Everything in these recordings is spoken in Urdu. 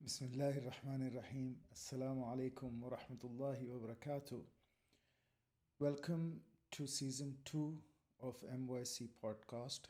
بسم الله الرحمن الرحيم. Assalamu alaikum wa rahmatullahi wa barakatuh. Welcome to season 2 of MYC podcast.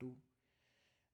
2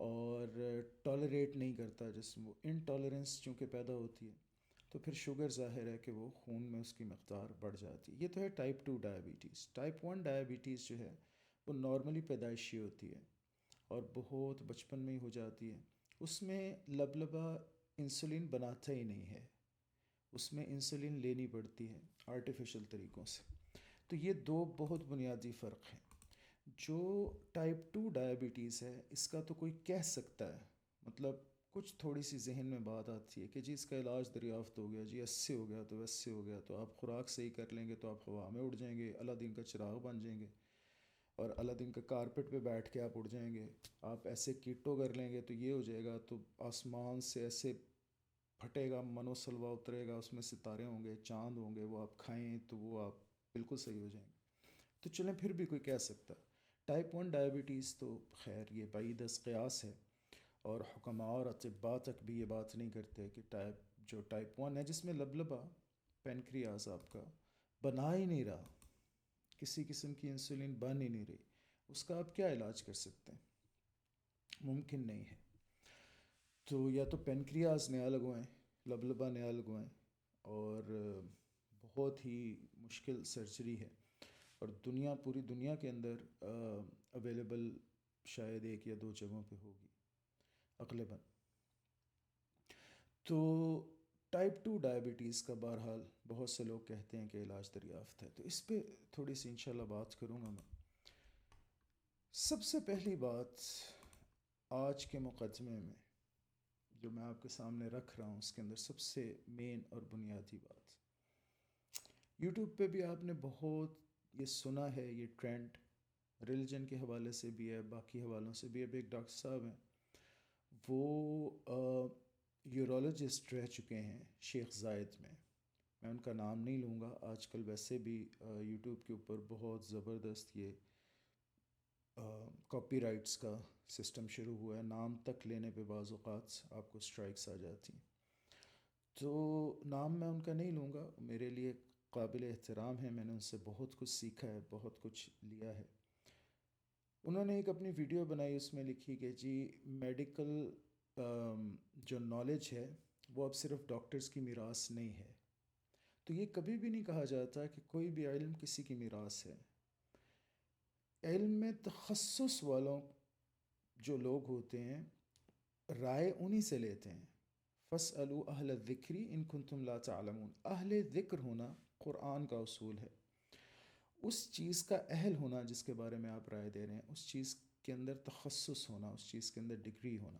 اور ٹالریٹ نہیں کرتا جسم، وہ انٹالرنس چونکہ پیدا ہوتی ہے تو پھر شوگر ظاہر ہے کہ وہ خون میں اس کی مقدار بڑھ جاتی ہے. یہ تو ہے ٹائپ 2 ڈائبٹیز. ٹائپ 1 ڈائبٹیز جو ہے وہ نارملی پیدائشی ہوتی ہے اور بہت بچپن میں ہی ہو جاتی ہے. اس میں لبلبا انسولین بناتا ہی نہیں ہے، اس میں انسولین لینی پڑتی ہے آرٹیفیشل طریقوں سے. تو یہ دو بہت بنیادی فرق ہیں. جو ٹائپ 2 ڈائبٹیز ہے اس کا تو کوئی کہہ سکتا ہے، مطلب کچھ تھوڑی سی ذہن میں بات آتی ہے کہ جی اس کا علاج دریافت ہو گیا، جی ایسے ہو گیا تو ویسے ہو گیا، تو آپ خوراک صحیح کر لیں گے تو آپ ہوا میں اڑ جائیں گے، اللہ دین کا چراغ بن جائیں گے، اور اللہ دین کا کارپٹ پہ بیٹھ کے آپ اڑ جائیں گے. آپ ایسے کیٹو کر لیں گے تو یہ ہو جائے گا، تو آسمان سے ایسے پھٹے گا منو سلوا اترے گا، اس میں ستارے ہوں گے، چاند ہوں گے، وہ آپ کھائیں تو وہ آپ بالکل صحیح ہو جائیں گے. تو چلیں پھر بھی کوئی کہہ سکتا. ٹائپ 1 ڈائبٹیز تو خیر یہ بعید از قیاس ہے، اور حکماء اور اطباء تک بھی یہ بات نہیں کرتے کہ ٹائپ 1 ہے جس میں لبلبا پینکریاز آپ کا بنا ہی نہیں رہا، کسی قسم کی انسولین بن ہی نہیں رہی، اس کا آپ کیا علاج کر سکتے ہیں؟ ممکن نہیں ہے. تو یا تو پینکریاز نیا لگوائیں، لبلبا نیا لگوائیں، اور بہت ہی مشکل سرجری ہے، اور پوری دنیا کے اندر اویلیبل شاید 1 یا 2 جگہوں پہ ہوگی اغلباً. تو ٹائپ 2 ڈائبٹیز کا بہرحال بہت سے لوگ کہتے ہیں کہ علاج دریافت ہے، تو اس پہ تھوڑی سی انشاءاللہ بات کروں گا میں. سب سے پہلی بات آج کے مقدمے میں جو میں آپ کے سامنے رکھ رہا ہوں، اس کے اندر سب سے مین اور بنیادی بات، یوٹیوب پہ بھی آپ نے بہت یہ سنا ہے، یہ ٹرینڈ ریلیجن کے حوالے سے بھی ہے، باقی حوالوں سے بھی ہے. اب ایک ڈاکٹر صاحب ہیں، وہ یورولوجسٹ رہ چکے ہیں شیخ زائد میں ان کا نام نہیں لوں گا. آج کل ویسے بھی یوٹیوب کے اوپر بہت زبردست یہ کاپی رائٹس کا سسٹم شروع ہوا ہے، نام تک لینے پہ بعض اوقات آپ کو اسٹرائکس آ جاتی ہیں. تو نام میں ان کا نہیں لوں گا، میرے لیے قابل احترام ہے، میں نے ان سے بہت کچھ سیکھا ہے، بہت کچھ لیا ہے. انہوں نے ایک اپنی ویڈیو بنائی، اس میں لکھی کہ جی میڈیکل جو نالج ہے وہ اب صرف ڈاکٹرز کی میراث نہیں ہے. تو یہ کبھی بھی نہیں کہا جاتا کہ کوئی بھی علم کسی کی میراث ہے. علم میں تخصص والوں جو لوگ ہوتے ہیں رائے انہی سے لیتے ہیں. فَاسْأَلُوا أَهْلَ الذِّكْرِ إِن كُنتُمْ لَا تَعْلَمُونَ. اہل ذکر ہونا قرآن کا اصول ہے. اس چیز کا اہل ہونا جس کے بارے میں آپ رائے دے رہے ہیں، اس چیز کے اندر تخصص ہونا، اس چیز کے اندر ڈگری ہونا.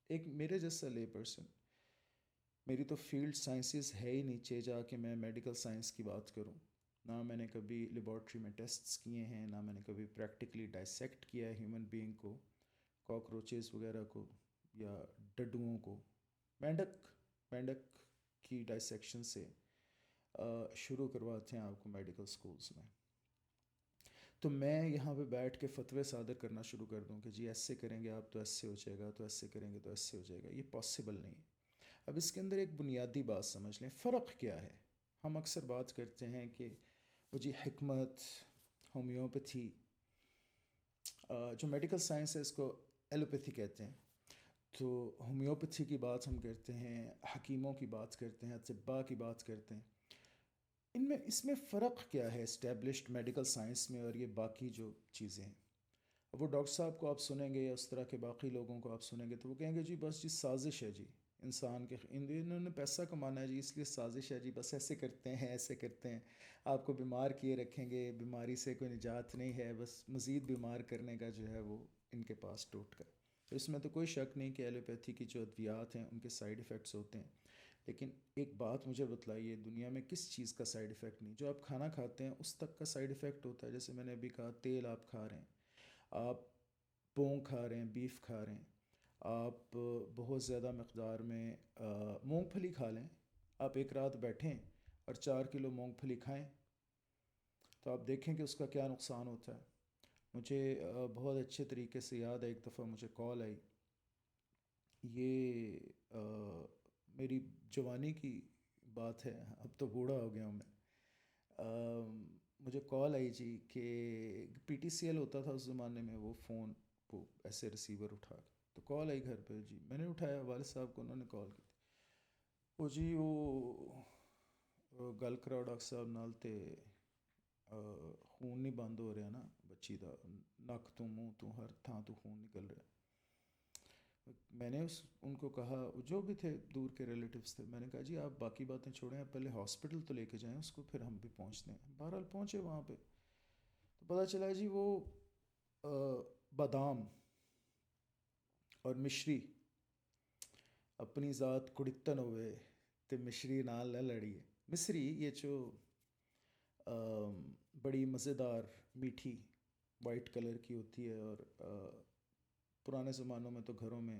ایک میرے جیسا لے پرسن، میری تو فیلڈ سائنسز ہے ہی نیچے جا کے میں میڈیکل سائنس کی بات کروں. نہ میں نے کبھی لیبارٹری میں ٹیسٹس کیے ہیں، نہ میں نے کبھی پریکٹیکلی ڈائسیکٹ کیا ہے ہیومن بینگ کو، کاکروچز وغیرہ کو یا ڈڈوؤں کو. مینڈک کی ڈائسیکشن سے شروع کرواتے ہیں آپ کو میڈیکل سکولز میں. تو میں یہاں پہ بیٹھ کے فتوے صادر کرنا شروع کر دوں کہ جی ایسے کریں گے آپ تو ایسے ہو جائے گا، تو ایسے کریں گے تو ایسے ہو جائے گا، یہ پاسبل نہیں. اب اس کے اندر ایک بنیادی بات سمجھ لیں، فرق کیا ہے. ہم اکثر بات کرتے ہیں کہ وہ جی حکمت، ہومیوپیتھی، جو میڈیکل سائنس ہے اس کو ایلوپیتھی کہتے ہیں. تو ہومیوپیتھی کی بات ہم کرتے ہیں، حکیموں کی بات کرتے ہیں، اطباء کی بات کرتے ہیں. اس میں فرق کیا ہے اسٹیبلشڈ میڈیکل سائنس میں اور یہ باقی جو چیزیں ہیں؟ وہ ڈاکٹر صاحب کو آپ سنیں گے یا اس طرح کے باقی لوگوں کو آپ سنیں گے تو وہ کہیں گے جی بس جی سازش ہے جی، انسان کے انہوں نے پیسہ کمانا ہے جی، اس لیے سازش ہے جی، بس ایسے کرتے ہیں ایسے کرتے ہیں، آپ کو بیمار کیے رکھیں گے، بیماری سے کوئی نجات نہیں ہے، بس مزید بیمار کرنے کا جو ہے وہ ان کے پاس ٹوٹ کر. تو اس میں تو کوئی شک نہیں کہ ایلوپیتھی کی جو ادویات ہیں ان کے سائیڈ ایفیکٹس ہوتے ہیں. لیکن ایک بات مجھے بتلائیے، دنیا میں کس چیز کا سائیڈ ایفیکٹ نہیں؟ جو آپ کھانا کھاتے ہیں اس تک کا سائیڈ ایفیکٹ ہوتا ہے. جیسے میں نے ابھی کہا، تیل آپ کھا رہے ہیں، آپ پونگ کھا رہے ہیں، بیف کھا رہے ہیں، آپ بہت زیادہ مقدار میں مونگ پھلی کھا لیں، آپ ایک رات بیٹھیں اور 4 کلو مونگ پھلی کھائیں تو آپ دیکھیں کہ اس کا کیا نقصان ہوتا ہے. مجھے بہت اچھے طریقے سے یاد ہے، ایک دفعہ مجھے کال آئی، یہ میری جوانی کی بات ہے، اب تو بوڑھا ہو گیا ہوں میں. مجھے کال آئی جی کہ پی ٹی سی ایل ہوتا تھا اس زمانے میں، وہ فون کو ایسے ریسیور اٹھا کے تو کال آئی گھر پہ جی، میں نے اٹھایا، والد صاحب کو انہوں نے کال کی تھی، وہ جی وہ گل کراؤ ڈاکٹر صاحب نال تے خون نہیں بند ہو رہا نا بچی دا، نک تو منہ تو ہر تھان تو خون نکل رہا ہے۔ میں نے ان کو کہا، جو بھی تھے دور کے ریلیٹیوس تھے، میں نے کہا جی آپ باقی باتیں چھوڑیں، آپ پہلے ہاسپٹل تو لے کے جائیں اس کو، پھر ہم بھی پہنچتے ہیں۔ بہرحال پہنچے وہاں پہ، تو پتہ چلا جی وہ بادام اور مشری اپنی ذات کڑتن ہوئے تے مشری نال نہ لڑیے۔ مصری یہ جو بڑی مزیدار میٹھی وائٹ کلر کی ہوتی ہے، اور پرانے زمانوں میں تو گھروں میں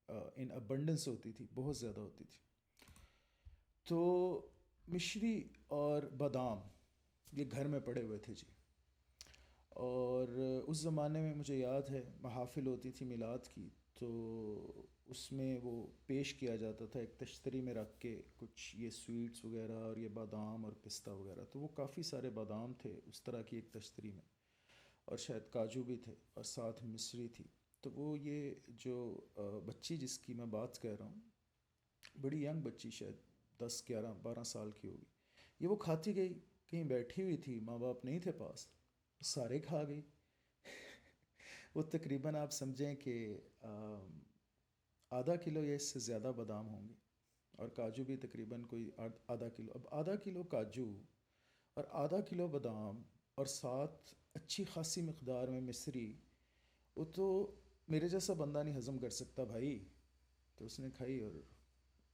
ان ابنڈنس ہوتی تھی، بہت زیادہ ہوتی تھی۔ تو مشری اور بادام یہ گھر میں پڑے ہوئے تھے جی، اور اس زمانے میں مجھے یاد ہے محافل ہوتی تھی میلاد کی، تو اس میں وہ پیش کیا جاتا تھا ایک تشتری میں رکھ کے کچھ یہ سویٹس وغیرہ اور یہ بادام اور پستہ وغیرہ، تو وہ کافی سارے بادام تھے اس طرح کی ایک تشتری میں، اور شاید کاجو بھی تھے، اور ساتھ مصری تھی۔ تو وہ یہ جو بچی جس کی میں بات کہہ رہا ہوں، بڑی ینگ بچی، شاید 10 11 12 سال کی ہوگی، یہ وہ کھاتی گئی، کہیں بیٹھی ہوئی تھی، ماں باپ نہیں تھے پاس، سارے کھا گئی۔ وہ تقریباً آپ سمجھیں کہ آدھا کلو یا اس سے زیادہ بادام ہوں گے، اور کاجو بھی تقریباً کوئی آدھا کلو۔ اب آدھا کلو کاجو اور آدھا کلو بادام اور ساتھ اچھی خاصی مقدار میں مصری، وہ تو میرے جیسا بندہ نہیں ہضم کر سکتا بھائی۔ تو اس نے کھائی، اور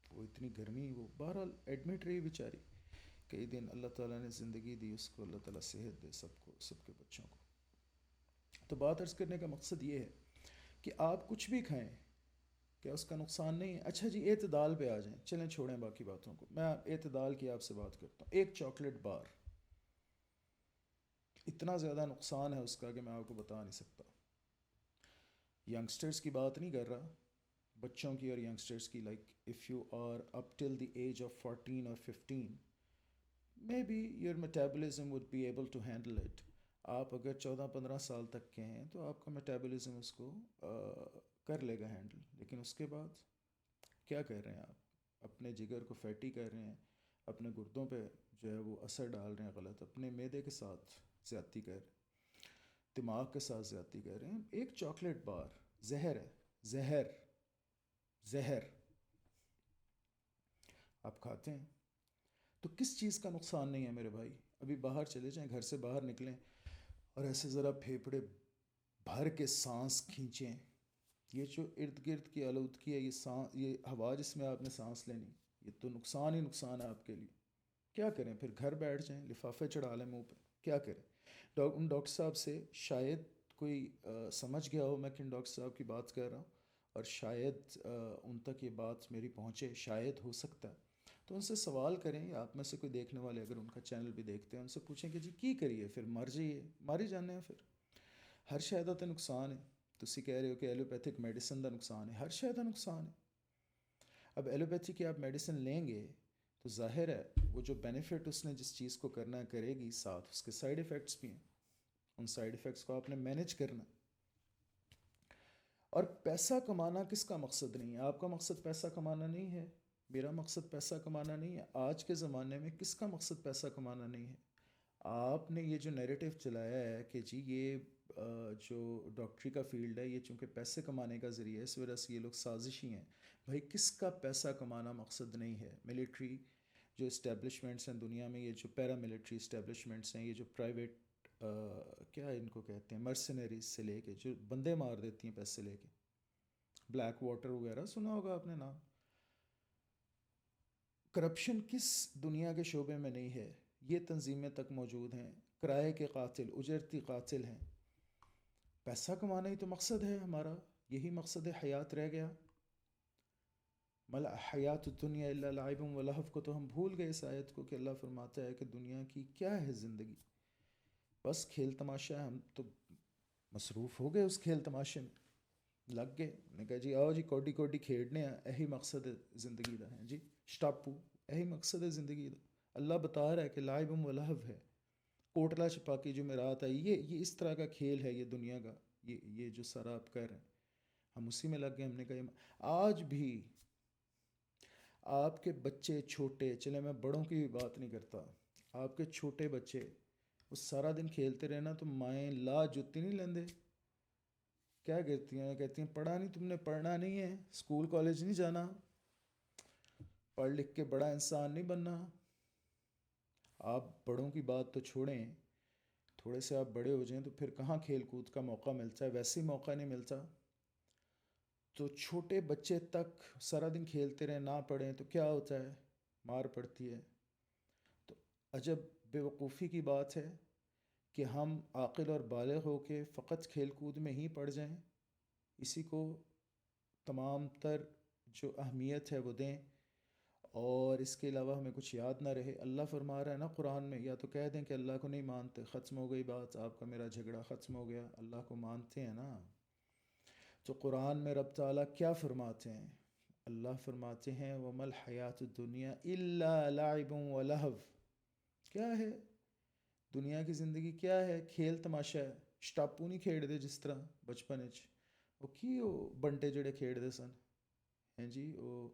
وہ اتنی گرمی، وہ بہرحال ایڈمٹ رہی بیچاری کئی دن، اللہ تعالیٰ نے زندگی دی اس کو، اللہ تعالیٰ صحت دے سب کو، سب کے بچوں کو۔ تو بات عرض کرنے کا مقصد یہ ہے کہ آپ کچھ بھی کھائیں، کیا اس کا نقصان نہیں ہے؟ اچھا جی، اعتدال پہ آ جائیں، چلیں چھوڑیں باقی باتوں کو، میں اعتدال کی آپ سے بات کرتا ہوں۔ ایک چاکلیٹ بار، اتنا زیادہ نقصان ہے اس کا کہ میں آپ کو بتا نہیں سکتا۔ ینگسٹرز کی بات نہیں کر رہا، بچوں کی اور ینگسٹرز کی، like if you are up till the age of 14 اور 15، may be your metabolism would be able to handle it. آپ اگر 14 15 سال تک کے ہیں تو آپ کا میٹابولزم اس کو کر لے گا ہینڈل، لیکن اس کے بعد کیا کر رہے ہیں آپ؟ اپنے جگر کو فیٹی کر رہے ہیں، اپنے گردوں پہ جو ہے وہ اثر ڈال رہے ہیں غلط، اپنے معدے کے ساتھ زیادتی کر رہے ہیں، دماغ کے ساتھ زیادتی کر رہے ہیں۔ ایک چاکلیٹ بار زہر ہے، زہر، زہر آپ کھاتے ہیں تو کس چیز کا نقصان نہیں ہے میرے بھائی؟ ابھی باہر چلے جائیں، گھر سے باہر نکلیں اور ایسے ذرا پھیپھڑے بھر کے سانس کھینچیں، یہ جو ارد گرد کی آلودگی ہے، یہ ہوا جس میں آپ نے سانس لینی، یہ تو نقصان ہی نقصان ہے آپ کے لیے۔ کیا کریں پھر؟ گھر بیٹھ جائیں، لفافے چڑھا لیں منہ پہ، کیا کریں؟ ان ڈاکٹر صاحب سے شاید کوئی سمجھ گیا ہو میں کن ڈاکٹر صاحب کی بات کر رہا ہوں، اور شاید ان تک یہ بات میری پہنچے، شاید ہو سکتا ہے، تو ان سے سوال کریں، یا آپ میں سے کوئی دیکھنے والے اگر ان کا چینل بھی دیکھتے ہیں، ان سے پوچھیں کہ جی کی کریے پھر؟ مر جائیے، مر ہی جانے ہیں پھر۔ ہر شے دا تے نقصان ہے، تسی کہہ رہے ہو کہ ایلوپیتھک میڈیسن دا نقصان ہے، ہر شے دا نقصان ہے۔ اب ایلوپیتھی کی آپ میڈیسن لیں گے تو ظاہر ہے وہ جو بینیفٹ اس نے جس چیز کو کرنا ہے کرے گی، ساتھ اس کے سائیڈ ایفیکٹس بھی ہیں، ان سائیڈ ایفیکٹس کو آپ نے مینیج کرنا۔ اور پیسہ کمانا کس کا مقصد نہیں ہے؟ آپ کا مقصد پیسہ کمانا نہیں ہے، میرا مقصد پیسہ کمانا نہیں ہے۔ آج کے زمانے میں کس کا مقصد پیسہ کمانا نہیں ہے؟ آپ نے یہ جو نیریٹو چلایا ہے کہ جی یہ جو ڈاکٹری کا فیلڈ ہے یہ چونکہ پیسے کمانے کا ذریعہ ہے، اس وجہ سے یہ لوگ سازشی ہیں۔ بھائی کس کا پیسہ کمانا مقصد نہیں ہے؟ ملٹری جو اسٹیبلشمنٹس ہیں دنیا میں، یہ جو پیرا ملٹری اسٹیبلشمنٹس ہیں، یہ جو پرائیویٹ کیا ان کو کہتے ہیں، مرسنریز سے لے کے جو بندے مار دیتی ہیں پیسے لے کے، بلیک واٹر وغیرہ سنا ہوگا آپ نے نام۔ کرپشن کس دنیا کے شعبے میں نہیں ہے؟ یہ تنظیمیں تک موجود ہیں، کرائے کے قاتل، اجرتی قاتل ہیں۔ پیسہ کمانا ہی تو مقصد ہے ہمارا، یہی مقصد حیات رہ گیا۔ ملا حیات الدنیا الا لعب و لہو کو تو ہم بھول گئے اس آیت کو، کہ اللہ فرماتا ہے کہ دنیا کی کیا ہے زندگی؟ بس کھیل تماشا ہے، ہم تو مصروف ہو گئے اس کھیل تماشے میں، لگ گئے۔ نے کہا جی آؤ جی کوڈی کوڈی کھیڑنے ہیں، یہی مقصد ہے زندگی دا ہے جی، شٹاپو، یہی مقصد ہے زندگی دا۔ اللہ بتا رہا ہے کہ لعب و لہو ہے، کوٹلا چھپاکی جمعرات آئی، یہ اس طرح کا کھیل ہے یہ دنیا کا، یہ جو سارا آپ کر رہے ہیں۔ ہم اسی میں لگ گئے. ہم نے کہا آج بھی آپ کے بچے چھوٹے، چلے میں بڑوں کی بھی بات نہیں کرتا، آپ کے چھوٹے بچے وہ سارا دن کھیلتے رہنا تو مائیں لا جتی نہیں لیندے. کیا کہتی ہیں پڑھا نہیں، تم نے پڑھنا نہیں ہے، اسکول کالج نہیں جانا، پڑھ لکھ کے بڑا انسان نہیں بننا. آپ بڑوں کی بات تو چھوڑیں، تھوڑے سے آپ بڑے ہو جائیں تو پھر کہاں کھیل کود کا موقع ملتا ہے، ویسے ہی موقع نہیں ملتا. تو چھوٹے بچے تک سارا دن کھیلتے رہیں، نہ پڑھیں تو کیا ہوتا ہے؟ مار پڑتی ہے. تو عجب بیوقوفی کی بات ہے کہ ہم عاقل اور بالغ ہو کے فقط کھیل کود میں ہی پڑ جائیں، اسی کو تمام تر جو اہمیت ہے وہ دیں، اور اس کے علاوہ ہمیں کچھ یاد نہ رہے. اللہ فرما رہا ہے نا قرآن میں، یا تو کہہ دیں کہ اللہ کو نہیں مانتے، ختم ہو گئی بات، آپ کا میرا جھگڑا ختم ہو گیا. اللہ کو مانتے ہیں نا. تو قرآن میں رب تعالیٰ کیا فرماتے ہیں؟ اللہ فرماتے ہیں وَمَا الْحَيَاةُ الدُّنْيَا إِلَّا لَعِبٌ وَلَهْوٌ. کیا ہے دنیا کی زندگی؟ کیا ہے؟ کھیل تماشا ہے. سٹاپو نہیں کھیڑ دے جس طرح بچپن وچ وہ کی وہ بنٹے جڑے کھیڑ دے سن ہیں جی، وہ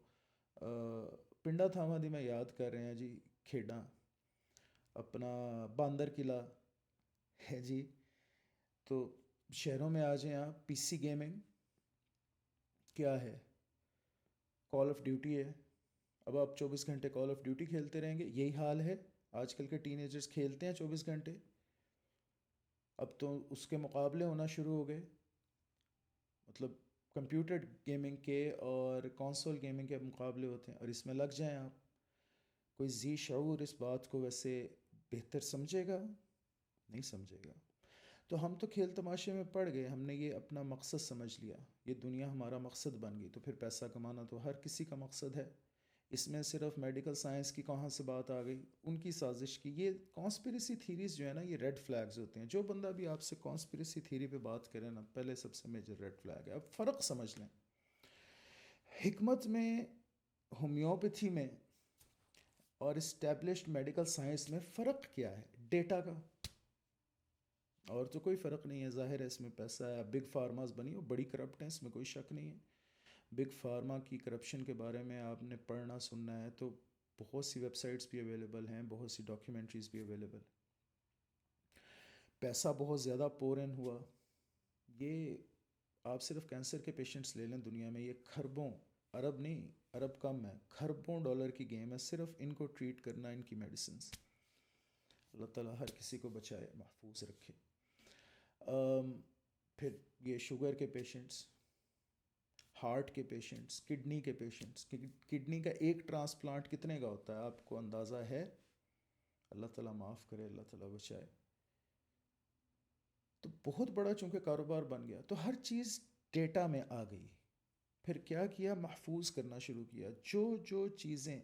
پنڈا تھاواں دی میں یاد کر رہے ہیں جی کھیڈاں. اپنا باندر قلعہ ہے جی. تو شہروں میں آ جائیں آپ، پی سی گیمنگ کیا ہے؟ کال آف ڈیوٹی ہے. اب آپ 24 گھنٹے کال آف ڈیوٹی کھیلتے رہیں گے، یہی حال ہے. آج کل کے ٹین ایجرز کھیلتے ہیں 24 گھنٹے. اب تو اس کے مقابلے ہونا شروع ہو گئے، مطلب کمپیوٹر گیمنگ کے اور کانسول گیمنگ کے مقابلے ہوتے ہیں. اور اس میں لگ جائیں آپ. کوئی ذی شعور اس بات کو ویسے بہتر سمجھے گا؟ نہیں سمجھے گا. تو ہم تو کھیل تماشے میں پڑ گئے، ہم نے یہ اپنا مقصد سمجھ لیا، یہ دنیا ہمارا مقصد بن گئی. تو پھر پیسہ کمانا تو ہر کسی کا مقصد ہے. اس میں صرف میڈیکل سائنس کی کہاں سے بات آ گئی؟ ان کی سازش کی. یہ کانسپریسی تھیریز جو ہے نا، یہ ریڈ فلیگز ہوتے ہیں. جو بندہ بھی آپ سے کانسپریسی تھیری پہ بات کرے نا، پہلے سب سے میجر ریڈ فلیگ ہے. اب فرق سمجھ لیں، حکمت میں، ہومیوپیتھی میں اور اسٹیبلشڈ میڈیکل سائنس میں فرق کیا ہے؟ ڈیٹا کا. اور تو کوئی فرق نہیں ہے. ظاہر ہے اس میں پیسہ ہے. بگ فارماز بنی، وہ بڑی کرپٹ ہیں، اس میں کوئی شک نہیں ہے. بگ فارما کی کرپشن کے بارے میں آپ نے پڑھنا سننا ہے تو بہت سی ویب سائٹس بھی اویلیبل ہیں، بہت سی ڈاکیومنٹریز بھی اویلیبل. پیسہ بہت زیادہ پور ان ہوا. یہ آپ صرف کینسر کے پیشنٹس لے لیں دنیا میں، یہ کھربوں، ارب نہیں، ارب کم ہے، کھربوں ڈالر کی گیم ہے صرف ان کو ٹریٹ کرنا، ان کی میڈیسنس. اللہ تعالیٰ ہر کسی کو بچائے، محفوظ رکھے. پھر یہ شوگر کے پیشنٹس، ہارٹ کے پیشنٹس، کڈنی کے پیشنٹس. کڈنی کا ایک ٹرانسپلانٹ کتنے کا ہوتا ہے آپ کو اندازہ ہے؟ اللہ تعالیٰ معاف کرے، اللہ تعالیٰ بچائے. تو بہت بڑا چونکہ کاروبار بن گیا، تو ہر چیز ڈیٹا میں آ گئی. پھر کیا کیا؟ محفوظ کرنا شروع کیا. جو چیزیں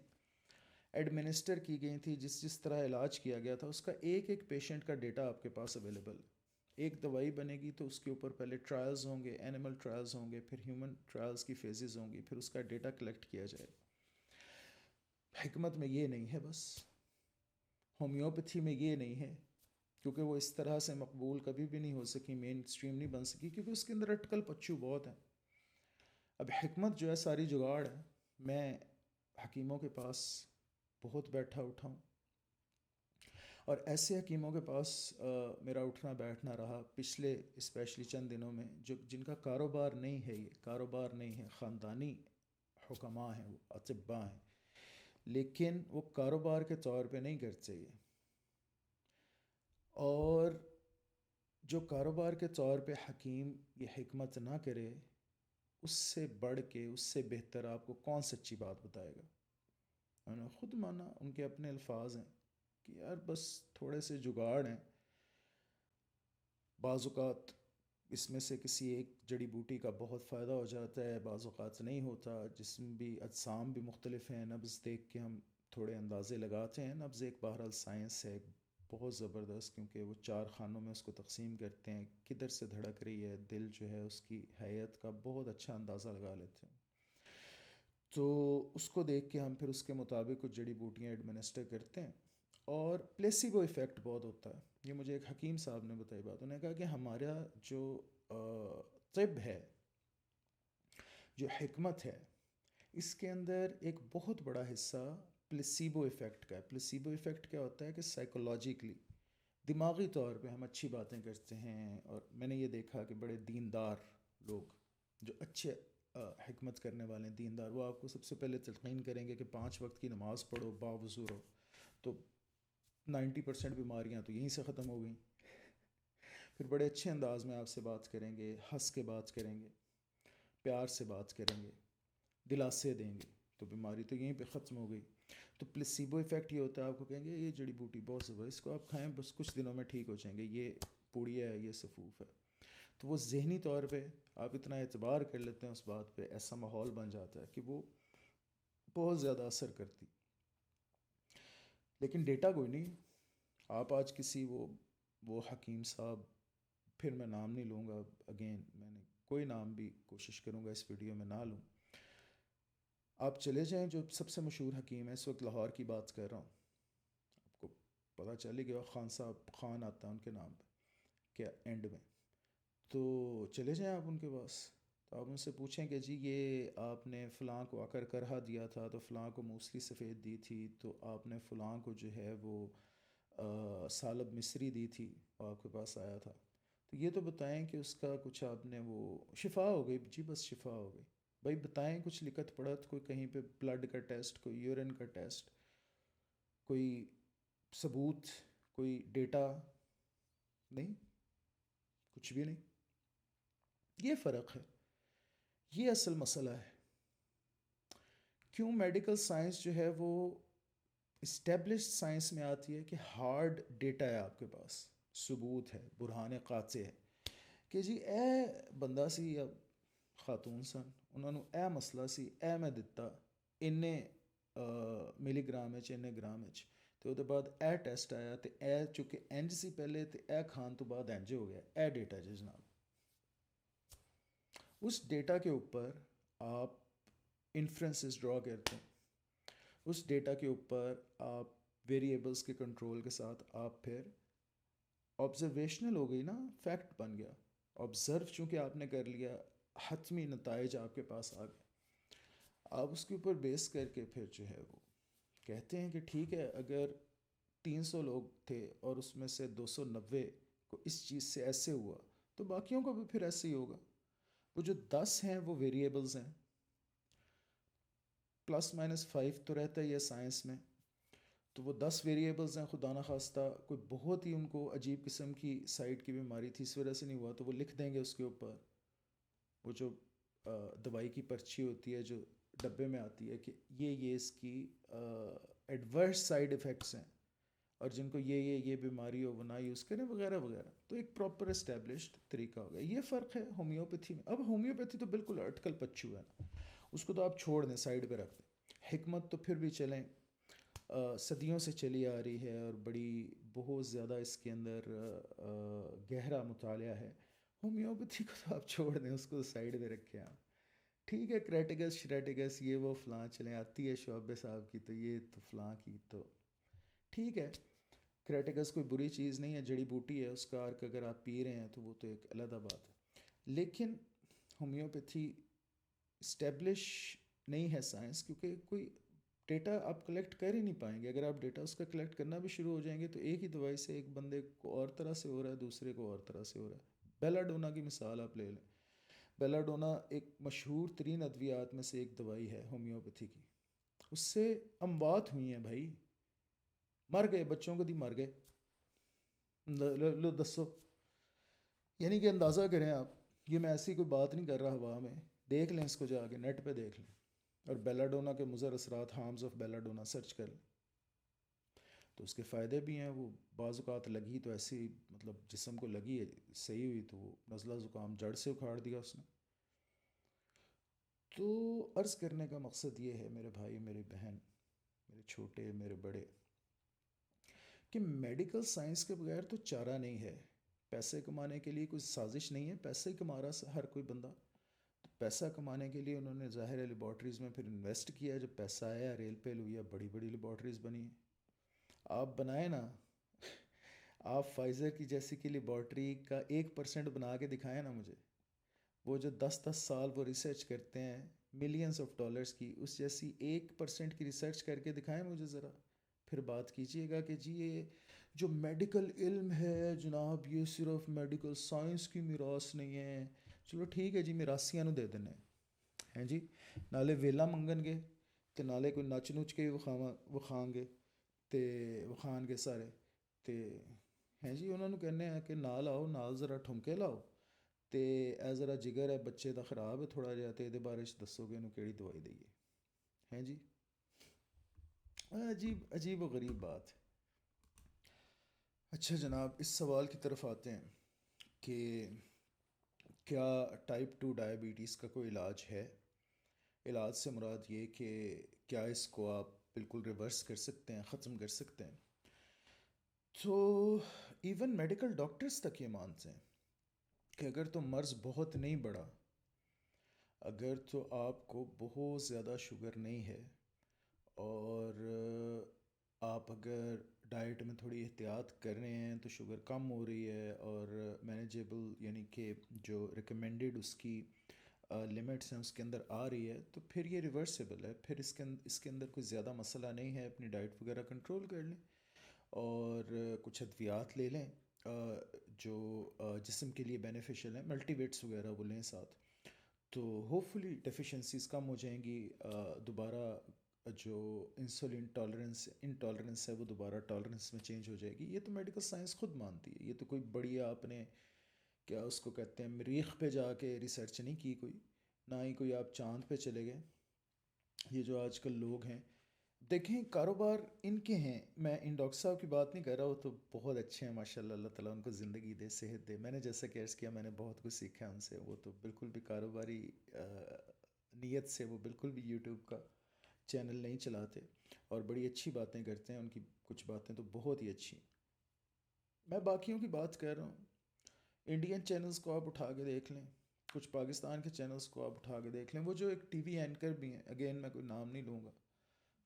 ایڈمنسٹر کی گئی تھی، جس طرح علاج کیا گیا تھا، اس کا ایک ایک پیشنٹ کا ڈیٹا آپ کے پاس اویلیبل. ایک دوائی بنے گی تو اس کے اوپر پہلے ٹرائلز ہوں گے، اینیمل ٹرائلز ہوں گے، پھر ہیومن ٹرائلز کی فیزز ہوں گی، پھر اس کا ڈیٹا کلیکٹ کیا جائے. حکمت میں یہ نہیں ہے بس، ہومیوپیتھی میں یہ نہیں ہے، کیونکہ وہ اس طرح سے مقبول کبھی بھی نہیں ہو سکی، مین اسٹریم نہیں بن سکی، کیونکہ اس کے اندر اٹکل پچو بہت ہیں. اب حکمت جو ہے ساری جگاڑ ہے. میں حکیموں کے پاس بہت بیٹھا اٹھا ہوں، اور ایسے حکیموں کے پاس میرا اٹھنا بیٹھنا رہا پچھلے اسپیشلی چند دنوں میں، جن کا کاروبار نہیں ہے، یہ کاروبار نہیں ہے، خاندانی حکماء ہیں، وہ اطباء ہیں، لیکن وہ کاروبار کے طور پہ نہیں کرتے یہ. اور جو کاروبار کے طور پہ حکیم یہ حکمت نہ کرے، اس سے بڑھ کے، اس سے بہتر آپ کو کون سچی بات بتائے گا؟ انہوں نے خود مانا، ان کے اپنے الفاظ ہیں کہ یار بس تھوڑے سے جگاڑ ہیں. بعض اوقات اس میں سے کسی ایک جڑی بوٹی کا بہت فائدہ ہو جاتا ہے، بعض اوقات نہیں ہوتا. جسم بھی، اجسام بھی مختلف ہیں. نبض دیکھ کے ہم تھوڑے اندازے لگاتے ہیں. نبض ایک بہرحال سائنس ہے بہت زبردست، کیونکہ وہ 4 خانوں میں اس کو تقسیم کرتے ہیں. کدھر سے دھڑک رہی ہے دل جو ہے، اس کی حیت کا بہت اچھا اندازہ لگا لیتے ہیں. تو اس کو دیکھ کے ہم پھر اس کے مطابق کچھ جڑی بوٹیاں ایڈمنسٹر کرتے ہیں. اور پلیسیبو ایفیکٹ بہت ہوتا ہے. یہ مجھے ایک حکیم صاحب نے بتائی بات. انہوں نے کہا کہ ہمارا جو طب ہے، جو حکمت ہے اس کے اندر ایک بہت بڑا حصہ پلیسیبو ایفیکٹ کا ہے. پلیسیبو ایفیکٹ کیا ہوتا ہے کہ سائیکولوجیکلی دماغی طور پہ ہم اچھی باتیں کرتے ہیں. اور میں نے یہ دیکھا کہ بڑے دیندار لوگ جو اچھے حکمت کرنے والے ہیں دیندار، وہ آپ کو سب سے پہلے تلقین کریں گے کہ 5 وقت کی نماز پڑھو، باوضو رہو. تو 90% بیماریاں تو یہیں سے ختم ہو گئیں. پھر بڑے اچھے انداز میں آپ سے بات کریں گے، ہنس کے بات کریں گے، پیار سے بات کریں گے، دلاسے دیں گے، تو بیماری تو یہیں پہ ختم ہو گئی. تو پلیسیبو ایفیکٹ یہ ہوتا ہے، آپ کو کہیں گے یہ جڑی بوٹی بہت زبردست، اس کو آپ کھائیں بس کچھ دنوں میں ٹھیک ہو جائیں گے، یہ پوڑیا ہے، یہ سفوف ہے. تو وہ ذہنی طور پہ آپ اتنا اعتبار کر لیتے ہیں اس بات پہ، ایسا ماحول بن جاتا ہے کہ وہ بہت زیادہ اثر کرتی. لیکن ڈیٹا کوئی نہیں. آپ آج کسی وہ حکیم صاحب، پھر میں نام نہیں لوں گا، اگین میں نے کوئی نام بھی کوشش کروں گا اس ویڈیو میں نہ لوں. آپ چلے جائیں جو سب سے مشہور حکیم ہے، اس وقت لاہور کی بات کر رہا ہوں، آپ کو پتہ چلے گا خان صاحب، خان آتا ہے ان کے نام پہ کیا اینڈ میں. تو چلے جائیں آپ ان کے پاس، تو آپ ان سے پوچھیں کہ جی یہ آپ نے فلاں کو آ کر کرہا دیا تھا، تو فلاں کو موسلی سفید دی تھی، تو آپ نے فلاں کو جو ہے وہ سالب مصری دی تھی، وہ آپ کے پاس آیا تھا. تو یہ تو بتائیں کہ اس کا کچھ آپ نے وہ شفا ہو گئی جی، بس شفا ہو گئی. بھائی بتائیں کچھ لکھت پڑھت، کوئی کہیں پہ بلڈ کا ٹیسٹ، کوئی یورین کا ٹیسٹ، کوئی ثبوت، کوئی ڈیٹا؟ نہیں، کچھ بھی نہیں. یہ فرق ہے، یہ اصل مسئلہ ہے. کیوں میڈیکل سائنس جو ہے وہ اسٹیبلشڈ سائنس میں آتی ہے کہ ہارڈ ڈیٹا ہے آپ کے پاس، ثبوت ہے، برہان قاطع ہے کہ جی اے بندہ سی یا خاتون سن، انہوں نے اے مسئلہ سی، اے میں دتا انے ملی گرام انے گرام تو وہ بعد اے ٹیسٹ آیا تو اے چونکہ انج سی پہلے تو اے کھان تو بعد انج ہو گیا. اے ڈیٹا جی جناب، اس ڈیٹا کے اوپر آپ انفرنسز ڈرا کرتے ہیں. اس ڈیٹا کے اوپر آپ ویریبلس کے کنٹرول کے ساتھ آپ پھر آبزرویشنل ہو گئی نا، فیکٹ بن گیا. آبزرو چونکہ آپ نے کر لیا، حتمی نتائج آپ کے پاس آ گئے. آپ اس کے اوپر بیس کر کے پھر جو ہے وہ کہتے ہیں کہ ٹھیک ہے، اگر 300 لوگ تھے اور اس میں سے 290 کو اس چیز سے ایسے ہوا تو باقیوں کو بھی پھر ایسے ہی ہوگا. وہ جو 10 ہیں وہ ویریبلز ہیں، +-5 تو رہتا ہی ہے سائنس میں. تو وہ 10 ویریبلز ہیں، خدا نخواستہ کوئی بہت ہی ان کو عجیب قسم کی سائٹ کی بیماری تھی، اس وجہ سے نہیں ہوا، تو وہ لکھ دیں گے اس کے اوپر، وہ جو دوائی کی پرچی ہوتی ہے جو ڈبے میں آتی ہے کہ یہ اس کی ایڈورس سائڈ ایفیکٹس ہیں، اور جن کو یہ بیماری ہو وہ نہ یوز کریں وغیرہ وغیرہ. تو ایک پراپر اسٹیبلشڈ طریقہ ہو گیا. یہ فرق ہے ہومیوپیتھی میں. اب ہومیوپیتھی تو بالکل اٹکل پچو ہے نا، اس کو تو آپ چھوڑ دیں، سائڈ پہ رکھ دیں. حکمت تو پھر بھی چلیں صدیوں سے چلی آ رہی ہے، اور بہت زیادہ اس کے اندر گہرا مطالعہ ہے. ہومیوپیتھی کو تو آپ چھوڑ دیں، اس کو سائڈ پہ رکھیں آپ. ٹھیک ہے، کریٹیگس شریٹیگس یہ وہ فلاں چلیں، آتی ہے شعبے صاحب کی تو یہ تو فلاں کی تو ٹھیک ہے. کریٹیگس کوئی بری چیز نہیں ہے، جڑی بوٹی ہے، اس کا عرق اگر آپ پی رہے ہیں تو وہ تو ایک علیحدہ بات ہے. لیکن ہومیوپیتھی اسٹیبلش نہیں ہے سائنس، کیونکہ کوئی ڈیٹا آپ کلیکٹ کر ہی نہیں پائیں گے. اگر آپ ڈیٹا اس کا کلیکٹ کرنا بھی شروع ہو جائیں گے تو ایک ہی دوائی سے ایک بندے کو اور طرح سے ہو رہا ہے، دوسرے کو اور طرح سے ہو رہا ہے. بیلا ڈونا کی مثال آپ لے لیں. بیلا ڈونا ایک مشہور ترین ادویات میں سے ایک دوائی ہے ہومیوپیتھی کی. اس سے اموات ہوئی ہیں بھائی، مر گئے، بچوں کو دی مر گئے. لو دسو، یعنی کہ اندازہ کریں آپ، یہ میں ایسی کوئی بات نہیں کر رہا ہوا میں، دیکھ لیں اس کو جا کے نیٹ پہ دیکھ لیں، اور بیلا ڈونا کے مضر اثرات، harms of Bella Donna search کر لیں تو اس کے فائدے بھی ہیں. وہ بعض اوقات لگی تو ایسی مطلب جسم کو لگی ہے، صحیح ہوئی تو وہ نزلہ زکام جڑ سے اکھاڑ دیا اس نے. تو عرض کرنے کا مقصد یہ ہے میرے بھائی، میری بہن، میرے چھوٹے، میرے بڑے، کہ میڈیکل سائنس کے بغیر تو چارہ نہیں ہے. پیسے کمانے کے لیے کوئی سازش نہیں ہے، پیسے کما رہا ہر کوئی بندہ. تو پیسہ کمانے کے لیے انہوں نے ظاہر ہے لیبارٹریز میں پھر انویسٹ کیا ہے. جب پیسہ آیا، ریل پیل ہوئی ہے، بڑی بڑی لیبارٹریز بنی ہیں. آپ بنائیں نا، آپ فائزر کی جیسی کی لیبارٹری کا 1% بنا کے دکھائیں نا مجھے، وہ جو 10 10 سال وہ ریسرچ کرتے ہیں ملینز آف ڈالرز کی، اس جیسی 1% کی ریسرچ کر کے دکھائیں مجھے ذرا، پھر بات کیجئے گا کہ جی یہ جو میڈیکل علم ہے جناب یہ صرف میڈیکل سائنس کی میراث نہیں ہے. چلو ٹھیک ہے جی، میراثیاں نو دے دینے ہیں جی، نالے ویلا منگن گے تے نالے کوئی نچ نچ کے وکھان گے تے وکھان گے سارے تے ہیں جی. انہوں نے کہنے ہیں کہ نال آؤ، نال ذرا ٹھمکے لاؤ تے اے ذرا جگر ہے بچے دا خراب ہے تھوڑا جہا تے یہ بارے دسو گے انہوں کیڑی دوائی دئیے. ہیں جی، عجیب عجیب و غریب بات. اچھا جناب، اس سوال کی طرف آتے ہیں کہ کیا ٹائپ 2 ڈائیبٹیز کا کوئی علاج ہے؟ علاج سے مراد یہ کہ کیا اس کو آپ بالکل ریورس کر سکتے ہیں، ختم کر سکتے ہیں؟ تو ایون میڈیکل ڈاکٹرز تک یہ مانتے ہیں کہ اگر تو مرض بہت نہیں بڑا، اگر تو آپ کو بہت زیادہ شوگر نہیں ہے اور آپ اگر ڈائٹ میں تھوڑی احتیاط کر رہے ہیں تو شوگر کم ہو رہی ہے اور مینیجیبل یعنی کہ جو ریکمینڈڈ اس کی لمٹس ہیں اس کے اندر آ رہی ہے، تو پھر یہ ریورسیبل ہے. پھر اس کے اندر کوئی زیادہ مسئلہ نہیں ہے. اپنی ڈائٹ وغیرہ کنٹرول کر لیں اور کچھ ادویات لے لیں جو جسم کے لیے بینیفیشیل ہیں، ملٹی ویٹس وغیرہ وہ لیں ساتھ، تو ہوپ فلی ڈیفیشنسیز کم ہو جائیں گی. دوبارہ جو انٹالرنس ہے وہ دوبارہ ٹالرنس میں چینج ہو جائے گی. یہ تو میڈیکل سائنس خود مانتی ہے. یہ تو کوئی بڑی آپ نے کیا اس کو کہتے ہیں مریخ پہ جا کے ریسرچ نہیں کی کوئی، نہ ہی کوئی آپ چاند پہ چلے گئے. یہ جو آج کل لوگ ہیں دیکھیں کاروبار ان کے ہیں. میں ان ڈاکٹر صاحب کی بات نہیں کر رہا، وہ تو بہت اچھے ہیں ماشاء اللہ، اللہ تعالیٰ ان کو زندگی دے، صحت دے. میں نے جیسا کہ عرض کیا میں نے بہت کچھ سیکھا ہے ان سے. وہ تو بالکل بھی کاروباری نیت سے وہ بالکل بھی یوٹیوب کا چینل نہیں چلاتے اور بڑی اچھی باتیں کرتے ہیں. ان کی کچھ باتیں تو بہت ہی اچھی. میں باقیوں کی بات کر رہا ہوں. انڈین چینلز کو آپ اٹھا کے دیکھ لیں، کچھ پاکستان کے چینلز کو آپ اٹھا کے دیکھ لیں. وہ جو ایک ٹی وی اینکر بھی ہیں، اگین میں کوئی نام نہیں لوں گا،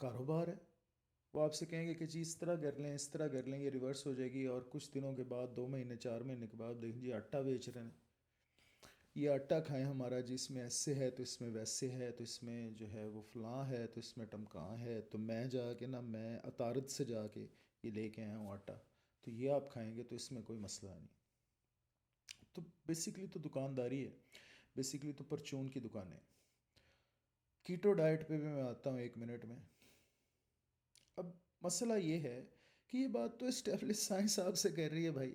کاروبار ہے. وہ آپ سے کہیں گے کہ جی اس طرح کر لیں، اس طرح کر لیں، یہ ریورس ہو جائے گی، اور کچھ دنوں کے بعد 2 مہینے 4 مہینے کے بعد دیکھیں جی آٹا بیچ رہے ہیں، یہ آٹا کھائیں ہمارا جی، اس میں ایسے ہے تو اس میں ویسے ہے تو اس میں جو ہے وہ فلاں ہے تو اس میں ٹمکاں ہے. تو میں جا کے نا میں اطارد سے جا کے یہ لے کے آیا ہوں آٹا، تو یہ آپ کھائیں گے تو اس میں کوئی مسئلہ نہیں. تو بیسکلی تو دکانداری ہے، بیسکلی تو پرچون کی دکانیں. کیٹو ڈائٹ پہ بھی میں آتا ہوں 1 منٹ میں. اب مسئلہ یہ ہے کہ یہ بات تو اسٹیبلش سائنس آپ سے کر رہی ہے بھائی.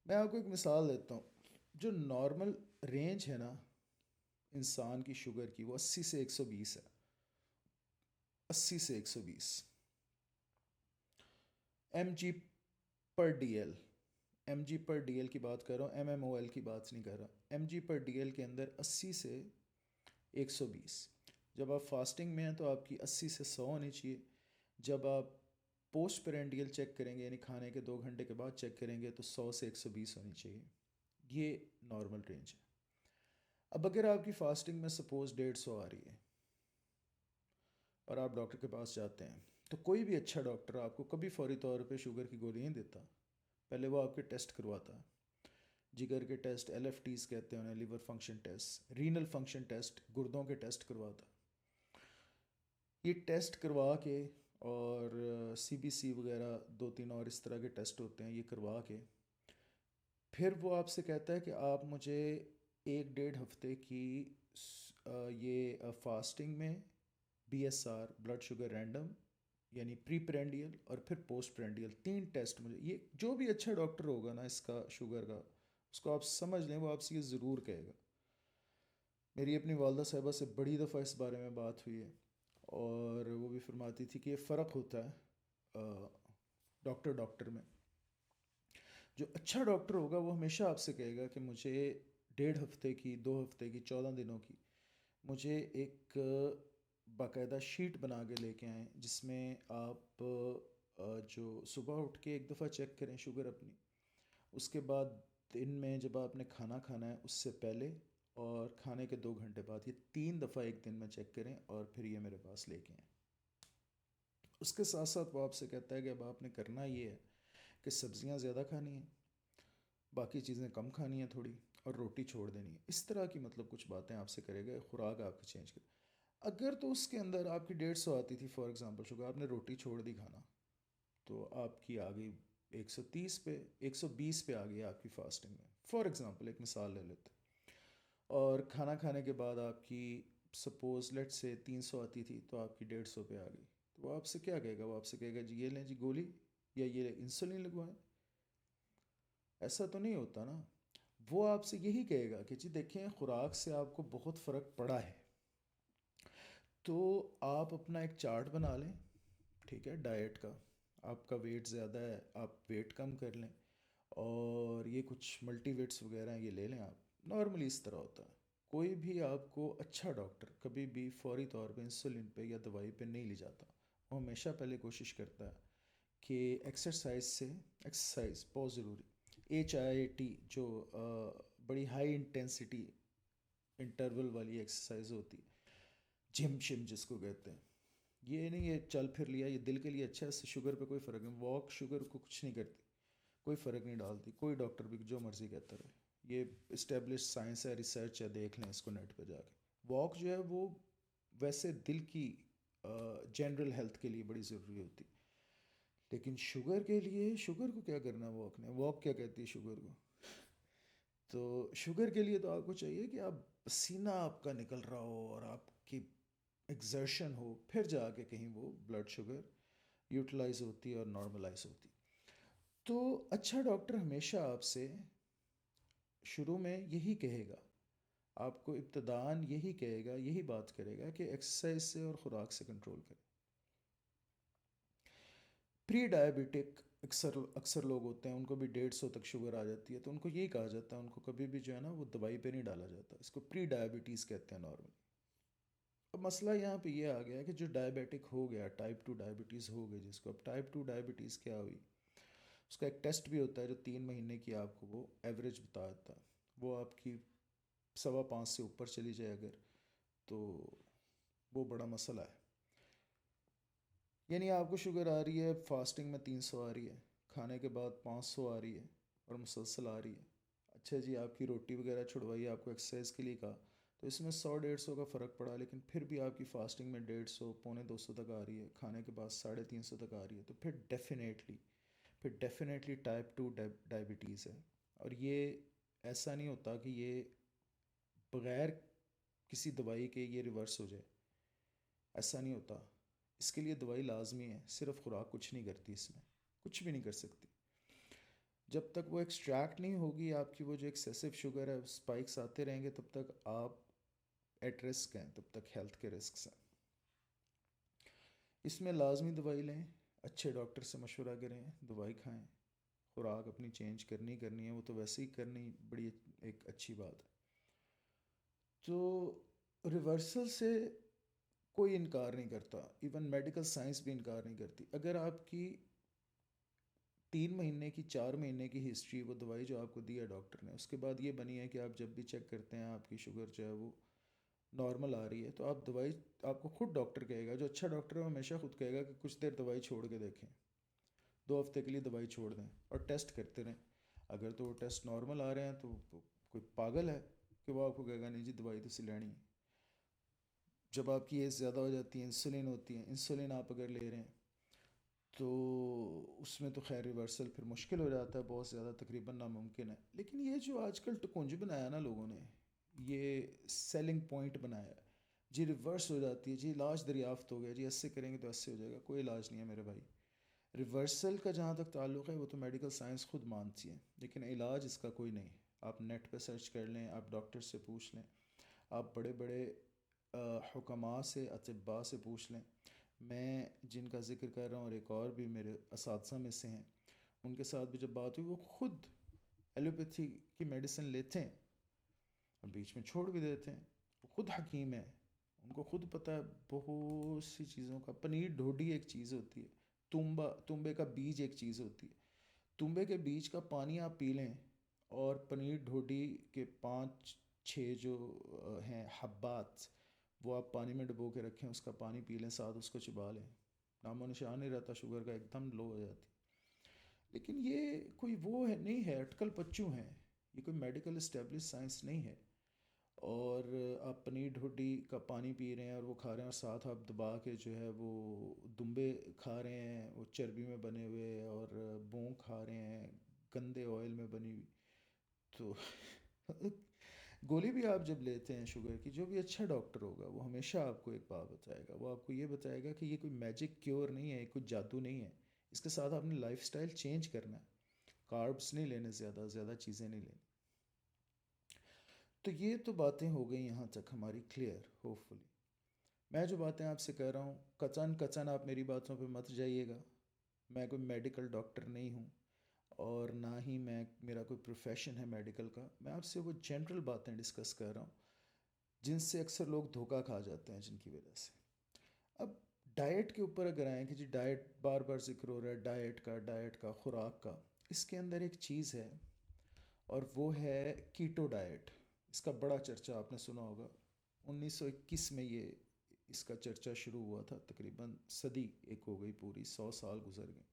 میں آپ کو ایک مثال دیتا ہوں. جو نارمل رینج ہے نا انسان کی شوگر کی، وہ 80 سے 120 ہے. 80 سے 120 mg پر ڈی ایل. ایم جی پر ڈی ایل کی بات کر رہا ہوں، MMOL کی بات نہیں کر رہا. mg/dl کے اندر 80 سے 120. جب آپ فاسٹنگ میں ہیں تو آپ کی 80 سے 100 ہونی چاہیے. جب آپ پوسٹ پرینڈیل چیک کریں گے یعنی کھانے کے 2 گھنٹے کے بعد چیک کریں گے تو 100 سے 120 ہونی چاہیے. یہ نارمل رینج ہے. اب اگر آپ کی فاسٹنگ میں سپوز 150 آ رہی ہے اور آپ ڈاکٹر کے پاس جاتے ہیں، تو کوئی بھی اچھا ڈاکٹر آپ کو کبھی فوری طور پہ شوگر کی گولی نہیں دیتا. پہلے وہ آپ کے ٹیسٹ کرواتا ہے، جگر کے ٹیسٹ، LFTs کہتے ہیں انہیں، liver function test, renal function test, گردوں کے ٹیسٹ کرواتا. یہ ٹیسٹ کروا کے اور CBC وغیرہ 2 3 اور اس طرح کے ٹیسٹ ہوتے ہیں، یہ کروا کے پھر وہ آپ سے کہتا ہے کہ آپ مجھے 1 1.5 ہفتے کی یہ فاسٹنگ میں BSR بلڈ شوگر رینڈم یعنی پری پرینڈیل اور پھر پوسٹ پرینڈیل 3 ٹیسٹ مجھے. یہ جو بھی اچھا ڈاکٹر ہوگا نا اس کا شوگر کا، اس کو آپ سمجھ لیں وہ آپ سے یہ ضرور کہے گا. میری اپنی والدہ صاحبہ سے بڑی دفعہ اس بارے میں بات ہوئی ہے اور وہ بھی فرماتی تھی کہ یہ فرق ہوتا ہے ڈاکٹر میں. جو اچھا ڈاکٹر ہوگا وہ ہمیشہ آپ سے کہے گا کہ مجھے 1.5 ہفتے کی، 2 ہفتے کی، 14 دنوں کی مجھے ایک باقاعدہ شیٹ بنا کے لے کے آئیں جس میں آپ جو صبح اٹھ کے ایک دفعہ چیک کریں شوگر اپنی، اس کے بعد دن میں جب آپ نے کھانا کھانا ہے اس سے پہلے اور کھانے کے 2 گھنٹے بعد، یہ 3 دفعہ ایک دن میں چیک کریں اور پھر یہ میرے پاس لے کے آئیں. اس کے ساتھ ساتھ وہ آپ سے کہتا ہے کہ اب آپ نے کرنا یہ ہے کہ سبزیاں زیادہ کھانی ہیں، باقی چیزیں کم کھانی ہیں تھوڑی، اور روٹی چھوڑ دینی ہے. اس طرح کی مطلب کچھ باتیں آپ سے کرے گا، خوراک آپ کی چینج کرے. اگر تو اس کے اندر آپ کی 150 آتی تھی فار ایگزامپل شوگر، آپ نے روٹی چھوڑ دی کھانا، تو آپ کی آ گئی 130 پہ، 120 پہ آ گئی آپ کی فاسٹنگ میں فار ایگزامپل، ایک مثال لے لیتے. اور کھانا کھانے کے بعد آپ کی سپوز لیٹ سے 300 آتی تھی، تو آپ کی 150 پہ آ گئی. تو وہ آپ سے کیا کہے گا؟ وہ آپ سے کہے گا جی یہ لیں جی گولی، یا یہ انسولین لگوائیں. ایسا تو نہیں ہوتا نا. وہ آپ سے یہی کہے گا کہ جی دیکھیں خوراک سے آپ کو بہت فرق پڑا ہے، تو آپ اپنا ایک چارٹ بنا لیں، ٹھیک ہے، ڈائٹ کا. آپ کا ویٹ زیادہ ہے، آپ ویٹ کم کر لیں، اور یہ کچھ ملٹی ویٹس وغیرہ ہیں یہ لے لیں آپ. نارملی اس طرح ہوتا ہے. کوئی بھی آپ کو اچھا ڈاکٹر کبھی بھی فوری طور پہ انسولین پہ یا دوائی پہ نہیں لے جاتا. وہ ہمیشہ پہلے کوشش کرتا ہے کہ ایکسرسائز سے، ایکسرسائز بہت ضروری، HIIT جو بڑی ہائی انٹینسٹی انٹرول والی ایکسرسائز ہوتی ہے، جم شم جس کو کہتے ہیں. یہ نہیں یہ چل پھر لیا، یہ دل کے لیے اچھا ہے، اس سے شوگر پہ کوئی فرق نہیں. واک شوگر کو کچھ نہیں کرتی، کوئی فرق نہیں ڈالتی. کوئی ڈاکٹر بھی جو مرضی کہتا رہے، یہ اسٹیبلش سائنس ہے، ریسرچ ہے، دیکھ لیں اس کو نیٹ پہ جا کے. واک جو ہے وہ ویسے دل کی جنرل ہیلتھ کے لیے بڑی ضروری ہوتی. لیکن شوگر کے لیے، شوگر کو کیا کرنا ہے واک نے؟ واک کیا کہتی ہے شوگر کو؟ تو شوگر کے لیے تو آپ کو چاہیے کہ آپ پسینہ آپ کا نکل رہا ہو اور آپ کی ایگزرشن ہو، پھر جا کے کہیں وہ بلڈ شوگر یوٹیلائز ہوتی ہے اور نارملائز ہوتی. تو اچھا ڈاکٹر ہمیشہ آپ سے شروع میں یہی کہے گا، آپ کو ابتداً یہی کہے گا، یہی بات کرے گا کہ ایکسرسائز سے اور خوراک سے کنٹرول کریں. پری ڈائبٹک اکثر اکثر لوگ ہوتے ہیں، ان کو بھی 150 تک شوگر آ جاتی ہے، تو ان کو یہی کہا جاتا ہے ان کو کبھی بھی جو ہے نا وہ دوائی پہ نہیں ڈالا جاتا. اس کو پری ڈائبٹیز کہتے ہیں نارمل. اب مسئلہ یہاں پہ یہ آ گیا ہے کہ جو ڈائبیٹک ہو گیا، ٹائپ 2 ڈائبٹیز ہو گئی جس کو، اب ٹائپ 2 ڈائبٹیز کیا ہوئی؟ اس کا ایک ٹیسٹ بھی ہوتا ہے جو 3 مہینے کی آپ کو وہ ایوریج بتا دیتا ہے. وہ آپ کی 5.25 سے اوپر چلی جائے اگر، تو وہ بڑا مسئلہ ہے. یعنی آپ کو شوگر آ رہی ہے، فاسٹنگ میں 300 آ رہی ہے، کھانے کے بعد 500 آ رہی ہے، اور مسلسل آ رہی ہے. اچھا جی آپ کی روٹی وغیرہ چھڑوائی، آپ کو ایکسرسائز کے لیے کہا، تو اس میں 100 150 کا فرق پڑا، لیکن پھر بھی آپ کی فاسٹنگ میں 150 250 تک آ رہی ہے، کھانے کے بعد 350 تک آ رہی ہے. تو پھر ڈیفینیٹلی ٹائپ 2 ڈائبٹیز ہے. اور یہ ایسا نہیں ہوتا کہ یہ بغیر کسی دوائی کے یہ ریورس ہو جائے، ایسا نہیں ہوتا. اس کے لیے دوائی لازمی ہے، صرف خوراک کچھ نہیں کرتی، اس میں کچھ بھی نہیں کر سکتی. جب تک وہ ایکسٹریکٹ نہیں ہوگی آپ کی وہ جو ایکسیسو شوگر ہے، اسپائکس آتے رہیں گے، تب تک آپ ایٹ رسک ہیں، تب تک ہیلتھ کے رسکس ہیں. اس میں لازمی دوائی لیں، اچھے ڈاکٹر سے مشورہ کریں، دوائی کھائیں. خوراک اپنی چینج کرنی ہے، وہ تو ویسے ہی کرنی بڑی ایک اچھی بات ہے. تو ریورسل سے کوئی انکار نہیں کرتا، ایون میڈیکل سائنس بھی انکار نہیں کرتی. اگر آپ کی 3 مہینے کی، 4 مہینے کی ہسٹری، وہ دوائی جو آپ کو دی ہے ڈاکٹر نے، اس کے بعد یہ بنی ہے کہ آپ جب بھی چیک کرتے ہیں آپ کی شوگر جو ہے وہ نارمل آ رہی ہے، تو آپ دوائی، آپ کو خود ڈاکٹر کہے گا، جو اچھا ڈاکٹر ہے وہ ہمیشہ خود کہے گا کہ کچھ دیر دوائی چھوڑ کے دیکھیں، 2 ہفتے کے لیے دوائی چھوڑ دیں اور ٹیسٹ کرتے رہیں. اگر تو وہ ٹیسٹ نارمل آ رہے ہیں تو کوئی پاگل ہے کہ وہ آپ کو کہے گا نہیں جی دوائی تو سلانی ہے. جب آپ کی ایج زیادہ ہو جاتی ہے، انسولین ہوتی ہے، انسولین آپ اگر لے رہے ہیں تو اس میں تو خیر ریورسل پھر مشکل ہو جاتا ہے، بہت زیادہ، تقریباً ناممکن ہے. لیکن یہ جو آج کل ٹکنج بنایا نا لوگوں نے، یہ سیلنگ پوائنٹ بنایا ہے، جی ریورس ہو جاتی ہے، جی علاج دریافت ہو گیا، جی ایسے کریں گے تو ایسے ہو جائے گا. کوئی علاج نہیں ہے میرے بھائی. ریورسل کا جہاں تک تعلق ہے وہ تو میڈیکل سائنس خود مانتی ہے، لیکن علاج اس کا کوئی نہیں. آپ نیٹ پہ سرچ کر لیں، آپ ڈاکٹر سے پوچھ لیں، آپ بڑے بڑے حکماء سے، اطباء سے پوچھ لیں. میں جن کا ذکر کر رہا ہوں اور ایک اور بھی میرے اساتذہ میں سے ہیں، ان کے ساتھ بھی جب بات ہوئی، وہ خود ایلوپیتھی کی میڈیسن لیتے ہیں اور بیچ میں چھوڑ بھی دیتے ہیں. وہ خود حکیم ہیں، ان کو خود پتہ ہے بہت سی چیزوں کا. پنیر ڈھوڈی ایک چیز ہوتی ہے، تنبے کا بیج ایک چیز ہوتی ہے. تنبے کے بیج کا پانی آپ پی لیں، اور پنیر ڈھوڈی کے 5 6 جو ہیں حبات، وہ آپ پانی میں ڈبو کے رکھیں، اس کا پانی پی لیں، ساتھ اس کو چبا لیں، نام و نشان نہیں رہتا شوگر کا، ایک دم لو ہو جاتی. لیکن یہ کوئی وہ ہے نہیں ہے، اٹکل پچو ہیں، یہ کوئی میڈیکل اسٹیبلش سائنس نہیں ہے۔ اور آپ پنیر ڈھوڈی کا پانی پی رہے ہیں اور وہ کھا رہے ہیں، اور ساتھ آپ دبا کے جو ہے وہ دمبے کھا رہے ہیں، وہ چربی میں بنے ہوئے، اور بون کھا رہے ہیں گندے آئل میں بنی ہوئی، تو گولی بھی آپ جب لیتے ہیں شوگر کی، جو بھی اچھا ڈاکٹر ہوگا وہ ہمیشہ آپ کو ایک بات بتائے گا، وہ آپ کو یہ بتائے گا کہ یہ کوئی میجک کیور نہیں ہے، کوئی جادو نہیں ہے، اس کے ساتھ آپ نے لائف سٹائل چینج کرنا ہے، کاربس نہیں لینے، زیادہ زیادہ چیزیں نہیں لینی۔ تو یہ تو باتیں ہو گئی یہاں تک ہماری کلیئر ہوپ فلی۔ میں جو باتیں آپ سے کہہ رہا ہوں، کچن کچن آپ میری باتوں پہ مت جائیے گا، میں کوئی میڈیکل ڈاکٹر نہیں ہوں، اور نہ ہی میرا کوئی پروفیشن ہے میڈیکل کا، میں آپ سے وہ جنرل باتیں ڈسکس کر رہا ہوں جن سے اکثر لوگ دھوکہ کھا جاتے ہیں، جن کی وجہ سے۔ اب ڈائٹ کے اوپر اگر آئیں کہ جی ڈائٹ بار بار ذکر ہو رہا ہے، ڈائٹ کا خوراک کا، اس کے اندر ایک چیز ہے اور وہ ہے کیٹو ڈائٹ۔ اس کا بڑا چرچا آپ نے سنا ہوگا، 1921 میں یہ اس کا چرچا شروع ہوا تھا، تقریباً صدی ایک ہو گئی، پوری 100 سال گزر گئے۔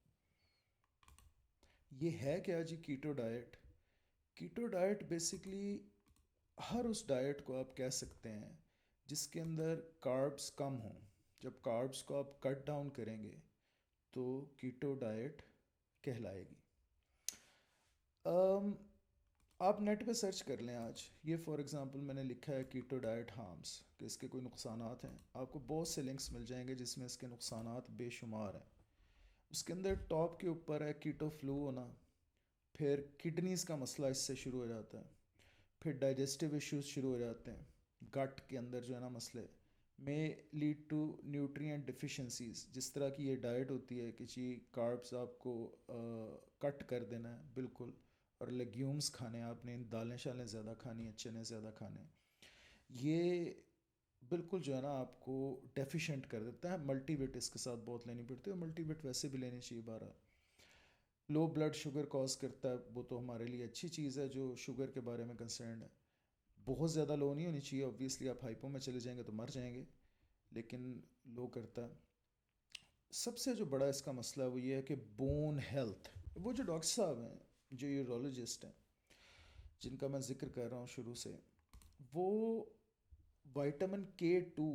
یہ ہے کیا جی کیٹو ڈائٹ؟ کیٹو ڈائٹ بیسکلی ہر اس ڈائٹ کو آپ کہہ سکتے ہیں جس کے اندر کاربس کم ہوں۔ جب کاربس کو آپ کٹ ڈاؤن کریں گے تو کیٹو ڈائٹ کہلائے گی۔ آپ نیٹ پہ سرچ کر لیں آج، یہ فار ایگزامپل میں نے لکھا ہے کیٹو ڈائٹ ہارمس، کہ اس کے کوئی نقصانات ہیں، آپ کو بہت سے لنکس مل جائیں گے جس میں اس کے نقصانات بے شمار ہیں۔ اس کے اندر ٹاپ کے اوپر ہے کیٹو فلو ہونا، پھر کڈنیز کا مسئلہ اس سے شروع ہو جاتا ہے، پھر ڈائجسٹیو ایشوز شروع ہو جاتے ہیں، گٹ کے اندر جو ہے نا مسئلے میں لیڈ ٹو نیوٹرینٹ ڈیفیشنسیز۔ جس طرح کی یہ ڈائٹ ہوتی ہے کہ جی کاربس آپ کو کٹ کر دینا ہے بالکل، اور لیگیومز کھانے ہیں آپ نے، دالیں شالیں زیادہ کھانی ہیں، چنے زیادہ کھانے ہیں، یہ بالکل جو ہے نا آپ کو ڈیفیشینٹ کر دیتا ہے۔ ملٹی وٹ اس کے ساتھ بہت لینی پڑتی ہے، اور ملٹی وٹ ویسے بھی لینی چاہیے بارہ۔ لو بلڈ شوگر کاز کرتا ہے، وہ تو ہمارے لیے اچھی چیز ہے جو شوگر کے بارے میں کنسرنڈ ہے۔ بہت زیادہ لو نہیں ہونی چاہیے، اوبویسلی آپ ہائپو میں چلے جائیں گے تو مر جائیں گے، لیکن لو کرتا ہے۔ سب سے جو بڑا اس کا مسئلہ ہے وہ یہ ہے کہ بون ہیلتھ، وہ جو ڈاکٹر صاحب ہیں، جو یورولوجسٹ ہیں، جن کا میں ذکر کر رہا ہوں شروع سے، وہ وائٹامن K2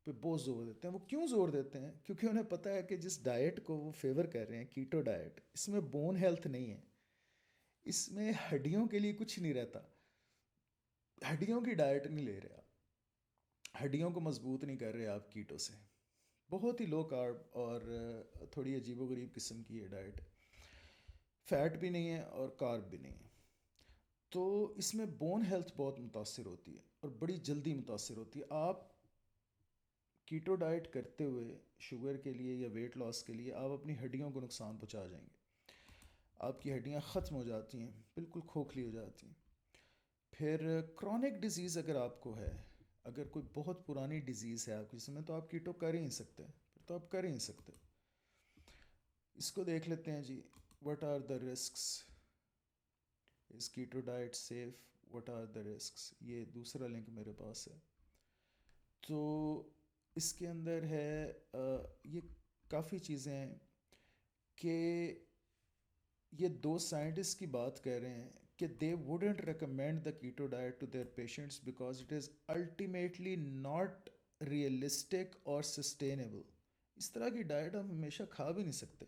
پہ بہت زور دیتے ہیں۔ وہ کیوں زور دیتے ہیں؟ کیونکہ انہیں پتہ ہے کہ جس ڈائٹ کو وہ فیور کر رہے ہیں، کیٹو ڈائٹ، اس میں بون ہیلتھ نہیں ہے، اس میں ہڈیوں کے لیے کچھ نہیں رہتا، ہڈیوں کی ڈائٹ نہیں لے رہے آپ، ہڈیوں کو مضبوط نہیں کر رہے آپ کیٹو سے۔ بہت ہی لو کارب اور تھوڑی عجیب و غریب قسم کی یہ ڈائٹ ہے، فیٹ بھی نہیں ہے اور کارب بھی نہیں ہے، تو اس میں بون ہیلتھ بہت متاثر ہوتی ہے اور بڑی جلدی متاثر ہوتی ہے۔ آپ کیٹو ڈائٹ کرتے ہوئے شوگر کے لیے یا ویٹ لاس کے لیے آپ اپنی ہڈیوں کو نقصان پہنچا جائیں گے، آپ کی ہڈیاں ختم ہو جاتی ہیں، بالکل کھوکھلی ہو جاتی ہیں۔ پھر کرونک ڈیزیز اگر آپ کو ہے، اگر کوئی بہت پرانی ڈیزیز ہے آپ کی، اس میں تو آپ کیٹو کر ہی نہیں سکتے، پھر تو آپ کر ہی نہیں سکتے۔ اس کو دیکھ لیتے ہیں جی، what are the risks, is keto diet safe, what are the risks, یہ دوسرا لنک میرے پاس ہے۔ تو اس کے اندر ہے یہ کافی چیزیں ہیں کہ یہ دو سائنٹسٹ کی بات کر رہے ہیں کہ they wouldn't recommend the keto diet to their patients because it is ultimately not realistic اور سسٹینیبل۔ اس طرح کی ڈائٹ ہم ہمیشہ کھا بھی نہیں سکتے۔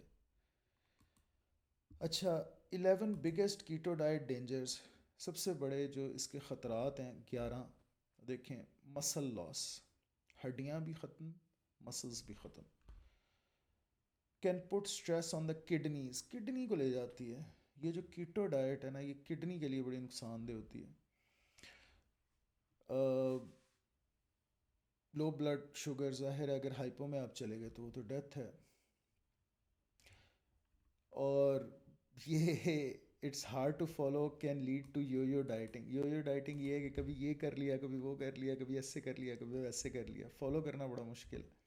اچھا، 11 بگیسٹ کیٹو ڈائٹ ڈینجرز، سب سے بڑے جو اس کے خطرات ہیں 11 دیکھیں۔ مسل لاس، ہڈیاں بھی ختم، مسلز بھی ختم۔ Can put stress on the kidneys, kidney کو لے جاتی ہے، یہ جو کیٹو ڈائٹ ہے نا یہ کڈنی کے لیے بڑی نقصان دہ ہوتی ہے۔ لو بلڈ شوگر ظاہر ہے اگر ہائپو میں آپ چلے گئے تو وہ تو ڈیتھ ہے۔ اور یہ it's hard to follow, can lead to you dieting. You dieting یہ ہے کہ کبھی یہ کر لیا، کبھی وہ کر لیا، کبھی ایسے کر لیا، کبھی ویسے کر لیا، فالو کرنا بڑا مشکل ہے۔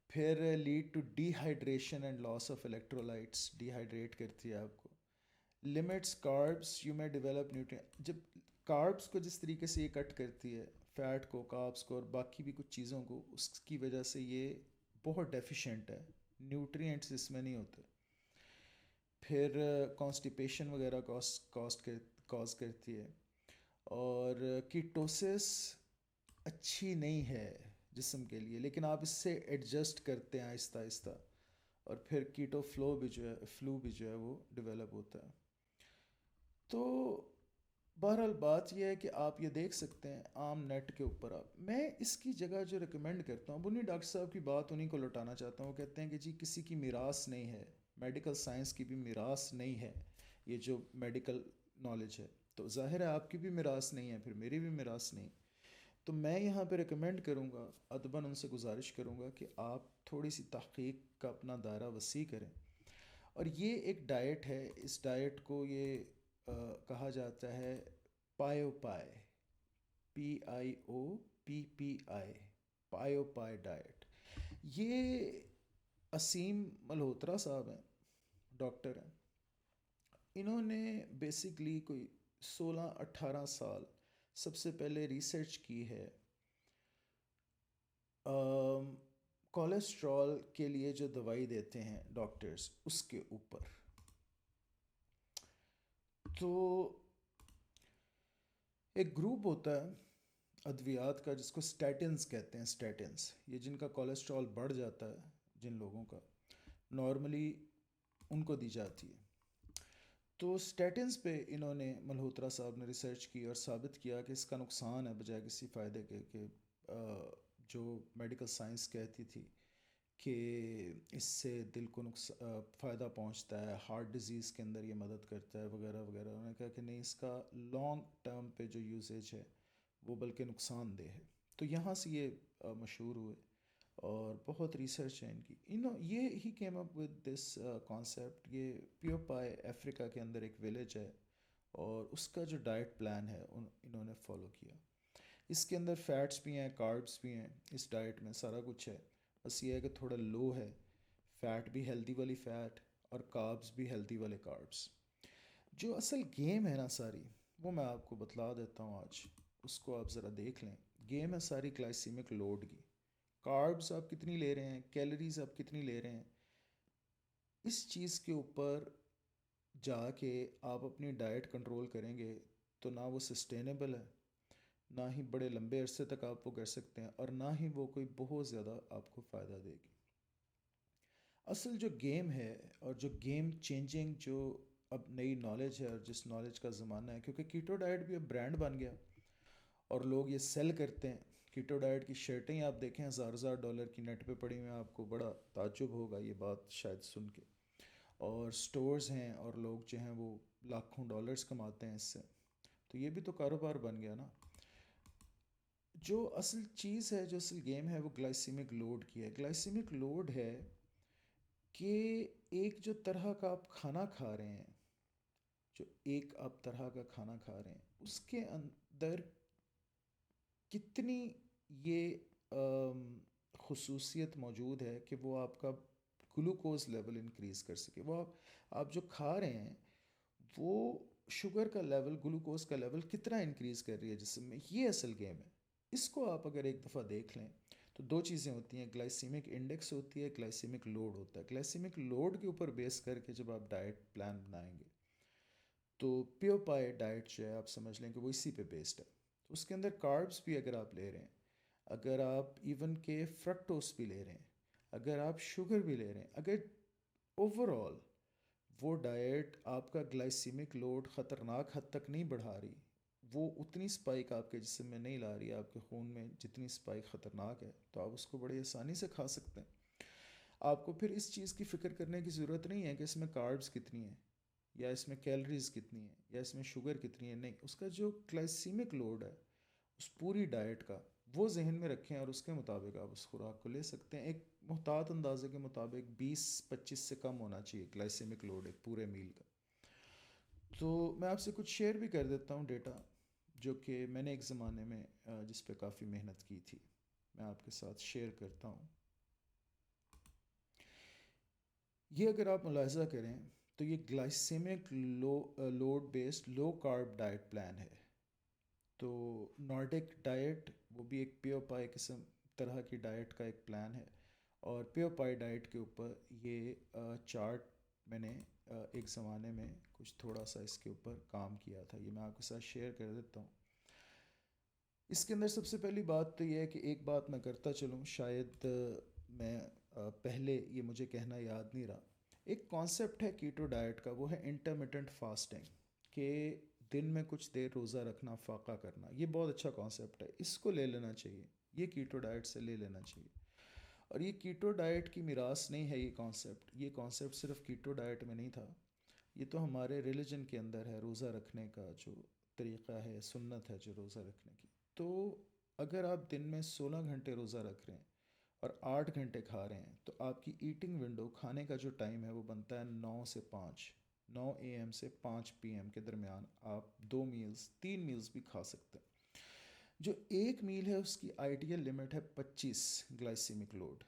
پھر lead to dehydration and loss of electrolytes, dehydrate کرتی ہے آپ کو۔ لمٹس کاربس یو میں ڈیولپ نیوٹرین، جب کاربس کو جس طریقے سے یہ کٹ کرتی ہے، فیٹ کو، کاربس کو اور باقی بھی کچھ چیزوں کو، اس کی وجہ سے یہ بہت ڈیفیشینٹ ہے، نیوٹرینٹس اس میں نہیں ہوتے۔ پھر کانسٹیپیشن وغیرہ کاز کرتی ہے، اور کیٹوسس اچھی نہیں ہے جسم کے لیے، لیکن آپ اس سے ایڈجسٹ کرتے ہیں آہستہ آہستہ، اور پھر کیٹو فلو بھی جو ہے وہ ڈیولپ ہوتا ہے۔ تو بہرحال بات یہ ہے کہ آپ یہ دیکھ سکتے ہیں عام نیٹ کے اوپر، آپ میں اس کی جگہ جو ریکمینڈ کرتا ہوں، انہیں ڈاکٹر صاحب کی بات انہیں کو لوٹانا چاہتا ہوں، وہ کہتے ہیں کہ جی کسی کی میراث نہیں ہے، میڈیکل سائنس کی بھی میراث نہیں ہے یہ جو میڈیکل نالج ہے، تو ظاہر ہے آپ کی بھی میراث نہیں ہے، پھر میری بھی میراث نہیں۔ تو میں یہاں پہ ریکمینڈ کروں گا، ادباً ان سے گزارش کروں گا کہ آپ تھوڑی سی تحقیق کا اپنا دائرہ وسیع کریں، اور یہ ایک ڈائٹ ہے، اس ڈائٹ کو یہ کہا جاتا ہے پائیو پائے، PIOPPI، پائیو پائے ڈائٹ۔ یہ اسیم ملہوترا صاحب ہیں، ڈاکٹر ہیں، انہوں نے بیسکلی کوئی 16-18 سال سب سے پہلے ریسرچ کی ہے کولیسٹرول کے لیے جو دوائی دیتے ہیں ڈاکٹرز اس کے اوپر۔ تو ایک گروپ ہوتا ہے ادویات کا جس کو سٹیٹنز کہتے ہیں، سٹیٹنز، یہ جن کا کولیسٹرول بڑھ جاتا ہے، جن لوگوں کا نارملی ان کو دی جاتی ہے۔ تو سٹیٹنز پہ انہوں نے ملہوترا صاحب نے ریسرچ کی اور ثابت کیا کہ اس کا نقصان ہے بجائے کسی فائدے کے، کہ جو میڈیکل سائنس کہتی تھی کہ اس سے دل کو فائدہ پہنچتا ہے، ہارٹ ڈیزیز کے اندر یہ مدد کرتا ہے وغیرہ وغیرہ، انہوں نے کہا کہ نہیں، اس کا لانگ ٹرم پہ جو یوزیج ہے وہ بلکہ نقصان دہ ہے۔ تو یہاں سے یہ مشہور ہوئے، اور بہت ریسرچ ہے ان کی، یہ he came up with this concept. یہ پیوپائے افریقہ کے اندر ایک ولیج ہے، اور اس کا جو ڈائٹ پلان ہے انہوں نے فالو کیا۔ اس کے اندر فیٹس بھی ہیں، کاربس بھی ہیں، اس ڈائٹ میں سارا کچھ ہے، بس یہ ہے کہ تھوڑا لو ہے، فیٹ بھی ہیلدی والی فیٹ اور کاربس بھی ہیلدی والے کاربس۔ جو اصل گیم ہے نا ساری، وہ میں آپ کو بتلا دیتا ہوں آج، اس کو آپ ذرا دیکھ لیں۔ گیم ہے ساری گلائسیمک لوڈ کی، کاربس آپ کتنی لے رہے ہیں، کیلریز آپ کتنی لے رہے ہیں، اس چیز کے اوپر جا کے آپ اپنی ڈائٹ کنٹرول کریں گے تو نہ وہ سسٹینیبل ہے، نہ ہی بڑے لمبے عرصے تک آپ وہ کر سکتے ہیں، اور نہ ہی وہ کوئی بہت زیادہ آپ کو فائدہ دے گی۔ اصل جو گیم ہے، اور جو گیم چینجنگ جو اب نئی نالج ہے، اور جس نالج کا زمانہ ہے، کیونکہ کیٹو ڈائٹ بھی اب برانڈ بن گیا اور لوگ یہ سیل کرتے ہیں۔ کیٹو ڈائٹ کی شرٹیں آپ دیکھیں $1000 کی نیٹ پہ پڑی ہوئی ہیں، آپ کو بڑا تعجب ہوگا یہ بات شاید سن کے، اور سٹورز ہیں اور لوگ جو ہیں وہ لاکھوں ڈالرز کماتے ہیں اس سے، تو یہ بھی تو کاروبار بن گیا نا۔ جو اصل چیز ہے، جو اصل گیم ہے، وہ گلائسیمک لوڈ کی ہے۔ گلائسیمک لوڈ ہے کہ ایک جو طرح کا آپ کھانا کھا رہے ہیں، جو ایک آپ طرح کا کھانا کھا رہے ہیں، اس کے اندر کتنی یہ خصوصیت موجود ہے کہ وہ آپ کا گلوکوز لیول انکریز کر سکے۔ وہ آپ جو کھا رہے ہیں وہ شوگر کا لیول، گلوکوز کا لیول کتنا انکریز کر رہی ہے جسم میں، یہ اصل گیم ہے۔ اس کو آپ اگر ایک دفعہ دیکھ لیں تو دو چیزیں ہوتی ہیں، گلائسیمک انڈیکس ہوتی ہے، گلائسیمک لوڈ ہوتا ہے۔ گلائسیمک لوڈ کے اوپر بیس کر کے جب آپ ڈائٹ پلان بنائیں گے تو پیو پائے ڈائٹ جو ہے آپ سمجھ لیں کہ وہ اسی پہ بیسڈ ہے۔ تو اس کے اندر کاربس بھی اگر آپ لے رہے ہیں، اگر آپ ایون کہ فرکٹوس بھی لے رہے ہیں، اگر آپ شوگر بھی لے رہے ہیں، اگر اوور آل وہ ڈائٹ آپ کا گلائسیمک لوڈ خطرناک حد تک نہیں بڑھا رہی، وہ اتنی سپائک آپ کے جسم میں نہیں لا رہی، آپ کے خون میں جتنی سپائک خطرناک ہے، تو آپ اس کو بڑی آسانی سے کھا سکتے ہیں۔ آپ کو پھر اس چیز کی فکر کرنے کی ضرورت نہیں ہے کہ اس میں کاربس کتنی ہیں، یا اس میں کیلریز کتنی ہیں، یا اس میں شوگر کتنی ہے، نہیں، اس کا جو گلائسیمک لوڈ ہے اس پوری ڈائٹ کا، وہ ذہن میں رکھیں، اور اس کے مطابق آپ اس خوراک کو لے سکتے ہیں۔ ایک محتاط اندازے کے مطابق 20-25 سے کم ہونا چاہیے گلائسیمک لوڈ ایک پورے میل کا۔ تو میں آپ سے کچھ شیئر بھی کر دیتا ہوں ڈیٹا، جو کہ میں نے ایک زمانے میں جس پہ کافی محنت کی تھی، میں آپ کے ساتھ شیئر کرتا ہوں۔ یہ اگر آپ ملاحظہ کریں تو یہ گلائسیمک لوڈ بیسڈ لو کارب ڈائٹ پلان ہے۔ تو نارڈک ڈائٹ وہ بھی ایک پیو پائی قسم طرح کی ڈائٹ کا ایک پلان ہے، اور پیو پائی ڈائٹ کے اوپر یہ چارٹ میں نے ایک زمانے میں کچھ تھوڑا سا اس کے اوپر کام کیا تھا، یہ میں آپ کے ساتھ شیئر کر دیتا ہوں۔ اس کے اندر سب سے پہلی بات تو یہ ہے کہ ایک بات میں کرتا چلوں، شاید میں پہلے یہ مجھے کہنا یاد نہیں رہا۔ ایک کانسیپٹ ہے کیٹو ڈائٹ کا، وہ ہے انٹرمیٹنٹ فاسٹنگ، کہ دن میں کچھ دیر روزہ رکھنا، فاقہ کرنا۔ یہ بہت اچھا کانسیپٹ ہے، اس کو لے لینا چاہیے، یہ کیٹو ڈائٹ سے لے لینا چاہیے۔ اور یہ کیٹو ڈائٹ کی میراث نہیں ہے، یہ کانسیپٹ صرف کیٹو ڈائٹ میں نہیں تھا، یہ تو ہمارے ریلیجن کے اندر ہے۔ روزہ رکھنے کا جو طریقہ ہے، سنت ہے جو روزہ رکھنے کی، تو اگر آپ دن میں 16 گھنٹے روزہ رکھ رہے ہیں اور 8 گھنٹے کھا رہے ہیں، تو آپ کی ایٹنگ ونڈو، کھانے کا جو ٹائم ہے، وہ بنتا ہے 9 سے 5، 9 AM سے 5 PM کے درمیان۔ آپ 2 میلز 3 میلز بھی کھا سکتے ہیں۔ جو ایک میل ہے اس کی آئیڈیل لمٹ ہے 25 گلائسیمک لوڈ،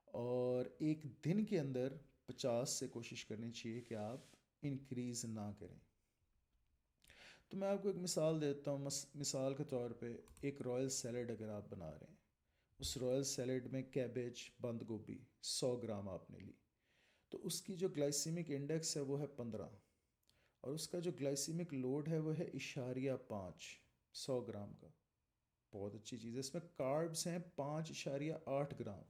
اور ایک دن کے اندر 50 سے کوشش کرنی چاہیے کہ آپ انکریز نہ کریں۔ تو میں آپ کو ایک مثال دیتا ہوں، مثال کے طور پہ ایک رائل سیلڈ اگر آپ بنا رہے ہیں، اس رائل سیلڈ میں کیبیج، بند گوبھی 100 گرام آپ نے لی، تو اس کی جو گلائسیمک انڈیکس ہے وہ ہے 15، اور اس کا جو گلائسیمک لوڈ ہے وہ ہے 0.5 100 گرام کا۔ بہت اچھی چیز ہے، اس میں کاربس ہیں 5.8 گرام،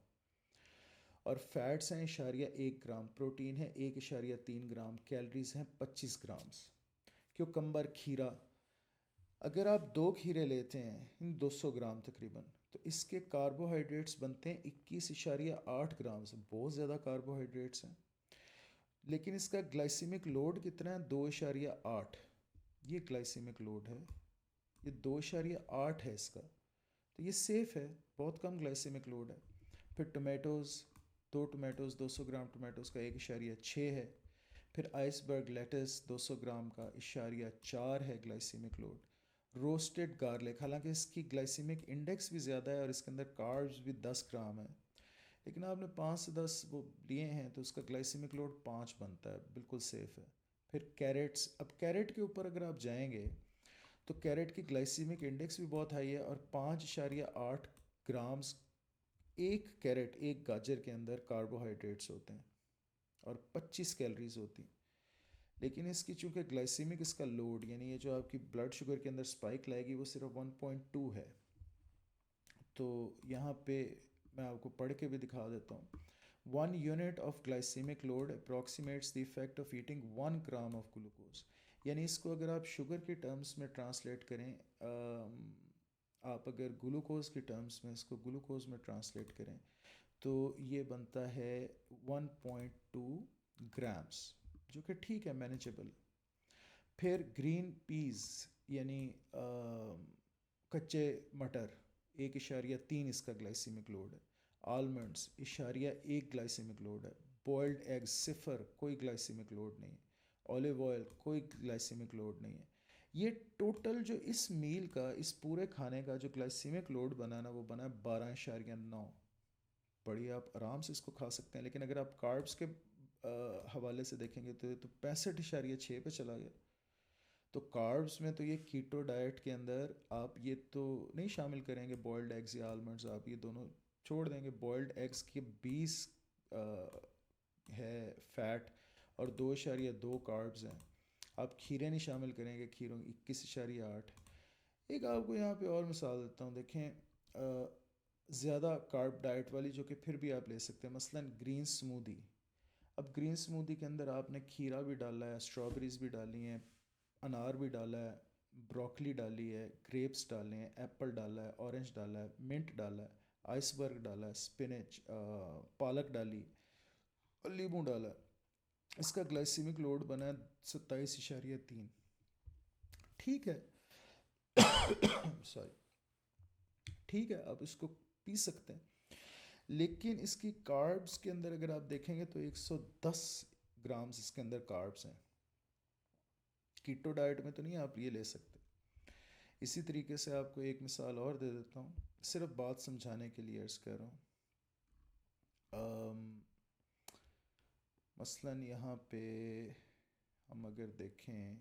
اور فیٹس ہیں 1.1 گرام، پروٹین ہے 1.3 گرام، کیلریز ہیں 25 گرامز۔ کیوکمبر، کھیرا، اگر آپ 2 کھیرے لیتے ہیں 200 گرام تقریباً، تو اس کے کاربوہائیڈریٹس بنتے ہیں 21.8 گرامز، بہت زیادہ کاربوہائیڈریٹس ہیں، لیکن اس کا گلائسیمک لوڈ کتنا ہے؟ 2.8۔ یہ گلائسیمک لوڈ ہے، یہ 2.8 ہے اس کا، تو یہ سیف ہے، بہت کم گلائسیمک لوڈ ہے۔ پھر ٹمیٹوز، 2 ٹمیٹوز، 200 گرام ٹمیٹوز کا 1.6 ہے۔ پھر آئس برگ لیٹس 200 گرام کا 0.4 ہے گلائسیمک لوڈ۔ روسٹڈ گارلک، حالانکہ اس کی گلائسیمک انڈیکس بھی زیادہ ہے اور اس کے اندر کاربز بھی 10 گرام ہے، لیکن آپ نے 5 سے 10 وہ لیے ہیں تو اس کا گلائسیمک لوڈ 5 بنتا ہے، بالکل سیف ہے۔ پھر کیرٹس، اب کیرٹ کے اوپر اگر آپ جائیں گے تو کیرٹ کی گلائسیمک انڈیکس بھی بہت ہائی ہے، اور 5.8 گرامز ایک کیرٹ، ایک گاجر کے اندر کاربوہائیڈریٹس ہوتے ہیں، اور 25 کیلریز ہوتی ہیں، لیکن اس کی چونکہ گلائسیمک، اس کا لوڈ یعنی یہ جو آپ کی بلڈ شوگر کے اندر سپائک لائے گی، وہ صرف 1.2 ہے۔ تو یہاں پہ میں آپ کو پڑھ کے بھی دکھا دیتا ہوں۔ 1 unit of glycemic load approximates the effect of eating 1 gram of glucose، یعنی اس کو اگر آپ شوگر کے ٹرمز میں ٹرانسلیٹ کریں، آپ اگر گلوکوز کی ٹرمز میں اس کو گلوکوز میں ٹرانسلیٹ کریں، تو یہ بنتا ہے 1.2 گرامز، جو کہ ٹھیک ہے، مینیجیبل۔ پھر گرین پیز یعنی کچے مٹر، 1.3 اس کا گلائسیمک لوڈ ہے۔ آلمنڈس 1.1 گلائسیمک لوڈ ہے۔ بوائلڈ ایگز 0، کوئی گلائسیمک لوڈ نہیں ہے۔ اولیو آئل، کوئی گلائسیمک لوڈ نہیں ہے۔ یہ ٹوٹل جو اس میل کا، اس پورے کھانے کا جو گلائسیمک لوڈ بنا نا، وہ بنا 12.9۔ بڑی آپ آرام سے اس کو کھا سکتے ہیں، لیکن اگر آپ کاربس کے حوالے سے دیکھیں گے تو یہ تو 65.6 پہ چلا گیا۔ تو کاربس میں تو یہ کیٹو ڈائٹ کے اندر آپ یہ تو نہیں شامل کریں گے، بوائلڈ ایگز یا آلمنڈز، آپ یہ دونوں چھوڑ دیں گے۔ بوائلڈ ایگز کی 20 ہے فیٹ، اور 2.2 کاربز ہیں۔ آپ کھیرے نہیں شامل کریں گے، کھیروں 21.8۔ ایک آپ کو یہاں پہ اور مثال دیتا ہوں، دیکھیں زیادہ کارب ڈائٹ والی، جو کہ پھر بھی آپ لے سکتے ہیں، مثلا گرین سمودی۔ اب گرین سمودی کے اندر آپ نے کھیرا بھی ڈالا ہے، اسٹرابیریز بھی ڈالی ہیں، انار بھی ڈالا ہے، بروکلی ڈالی ہے، گریپس ڈالے ہیں، ایپل ڈالا ہے، اورنج ڈالا ہے، منٹ ڈالا ہے، آئس برگ ڈالا ہے، اسپینچ، پالک ڈالی، اور لیموں ڈالا ہے۔ اس کا گلائسیمک لوڈ بنا ہے 27.3۔ ٹھیک ہے، سوری، ٹھیک ہے، آپ اس کو پی سکتے ہیں، لیکن اس کی کاربس کے اندر اگر آپ دیکھیں گے تو 110 گرامز اس کے اندر کاربس ہیں۔ کیٹو ڈائٹ میں تو نہیں آپ یہ لے سکتے۔ اسی طریقے سے آپ کو ایک مثال اور دے دیتا ہوں، صرف بات سمجھانے کے لیے عرض کر رہا ہوں۔ مثلاً یہاں پہ ہم اگر دیکھیں